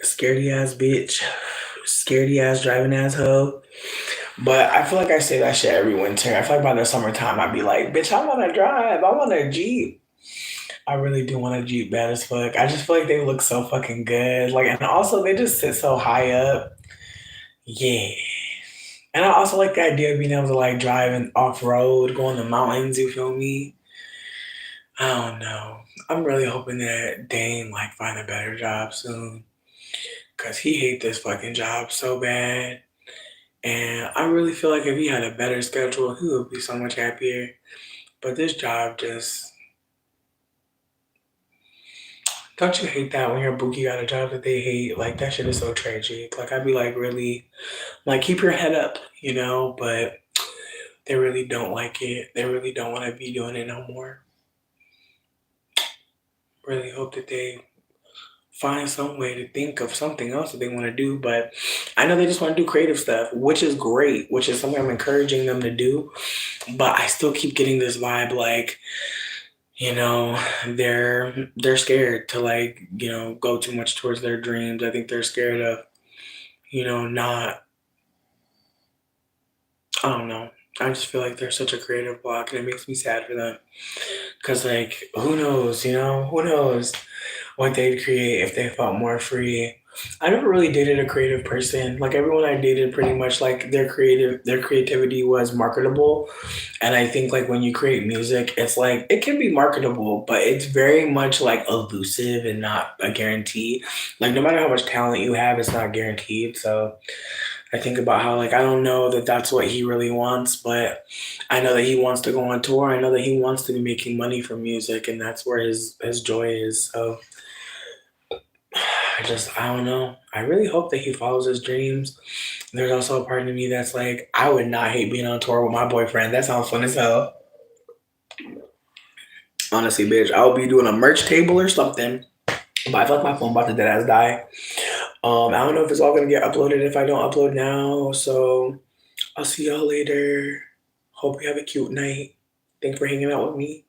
Scaredy ass bitch. Scaredy ass driving ass hoe. But I feel like I say that shit every winter. I feel like by the summertime I'd be like, bitch, I wanna drive. I want a Jeep. I really do want a Jeep bad as fuck. I just feel like they look so fucking good. Like and also they just sit so high up. Yeah. And I also like the idea of being able to like drive and off road, go in the mountains, you feel me? I don't know. I'm really hoping that Dane like find a better job soon. Cause he hate this fucking job so bad. And I really feel like if he had a better schedule, he would be so much happier. But this job just don't you hate that when your bookie got a job that they hate? Like that shit is so tragic. Like I'd be like really like keep your head up, but they really don't like it. They really don't want to be doing it no more. Really hope that they find some way to think of something else that they want to do. But I know they just want to do creative stuff, which is great, which is something I'm encouraging them to do. But I still keep getting this vibe like, you know, they're scared to like, go too much towards their dreams. I think they're scared of, not, I don't know. I just feel like they're such a creative block and it makes me sad for them. Cause like, who knows, who knows what they'd create if they felt more free. I never really dated a creative person. Like everyone I dated pretty much like their creativity was marketable. And I think like when you create music, it's like it can be marketable, but it's very much like elusive and not a guarantee. Like no matter how much talent you have, it's not guaranteed. So I think about how like I don't know that that's what he really wants, but I know that he wants to go on tour. I know that he wants to be making money from music, and that's where his joy is. So I don't know. I really hope that he follows his dreams. There's also a part of me that's like, I would not hate being on tour with my boyfriend. That sounds fun as hell. Honestly, bitch, I'll be doing a merch table or something. But I feel like my phone about to dead ass die. I don't know if it's all gonna get uploaded if I don't upload now. So I'll see y'all later. Hope you have a cute night. Thanks for hanging out with me.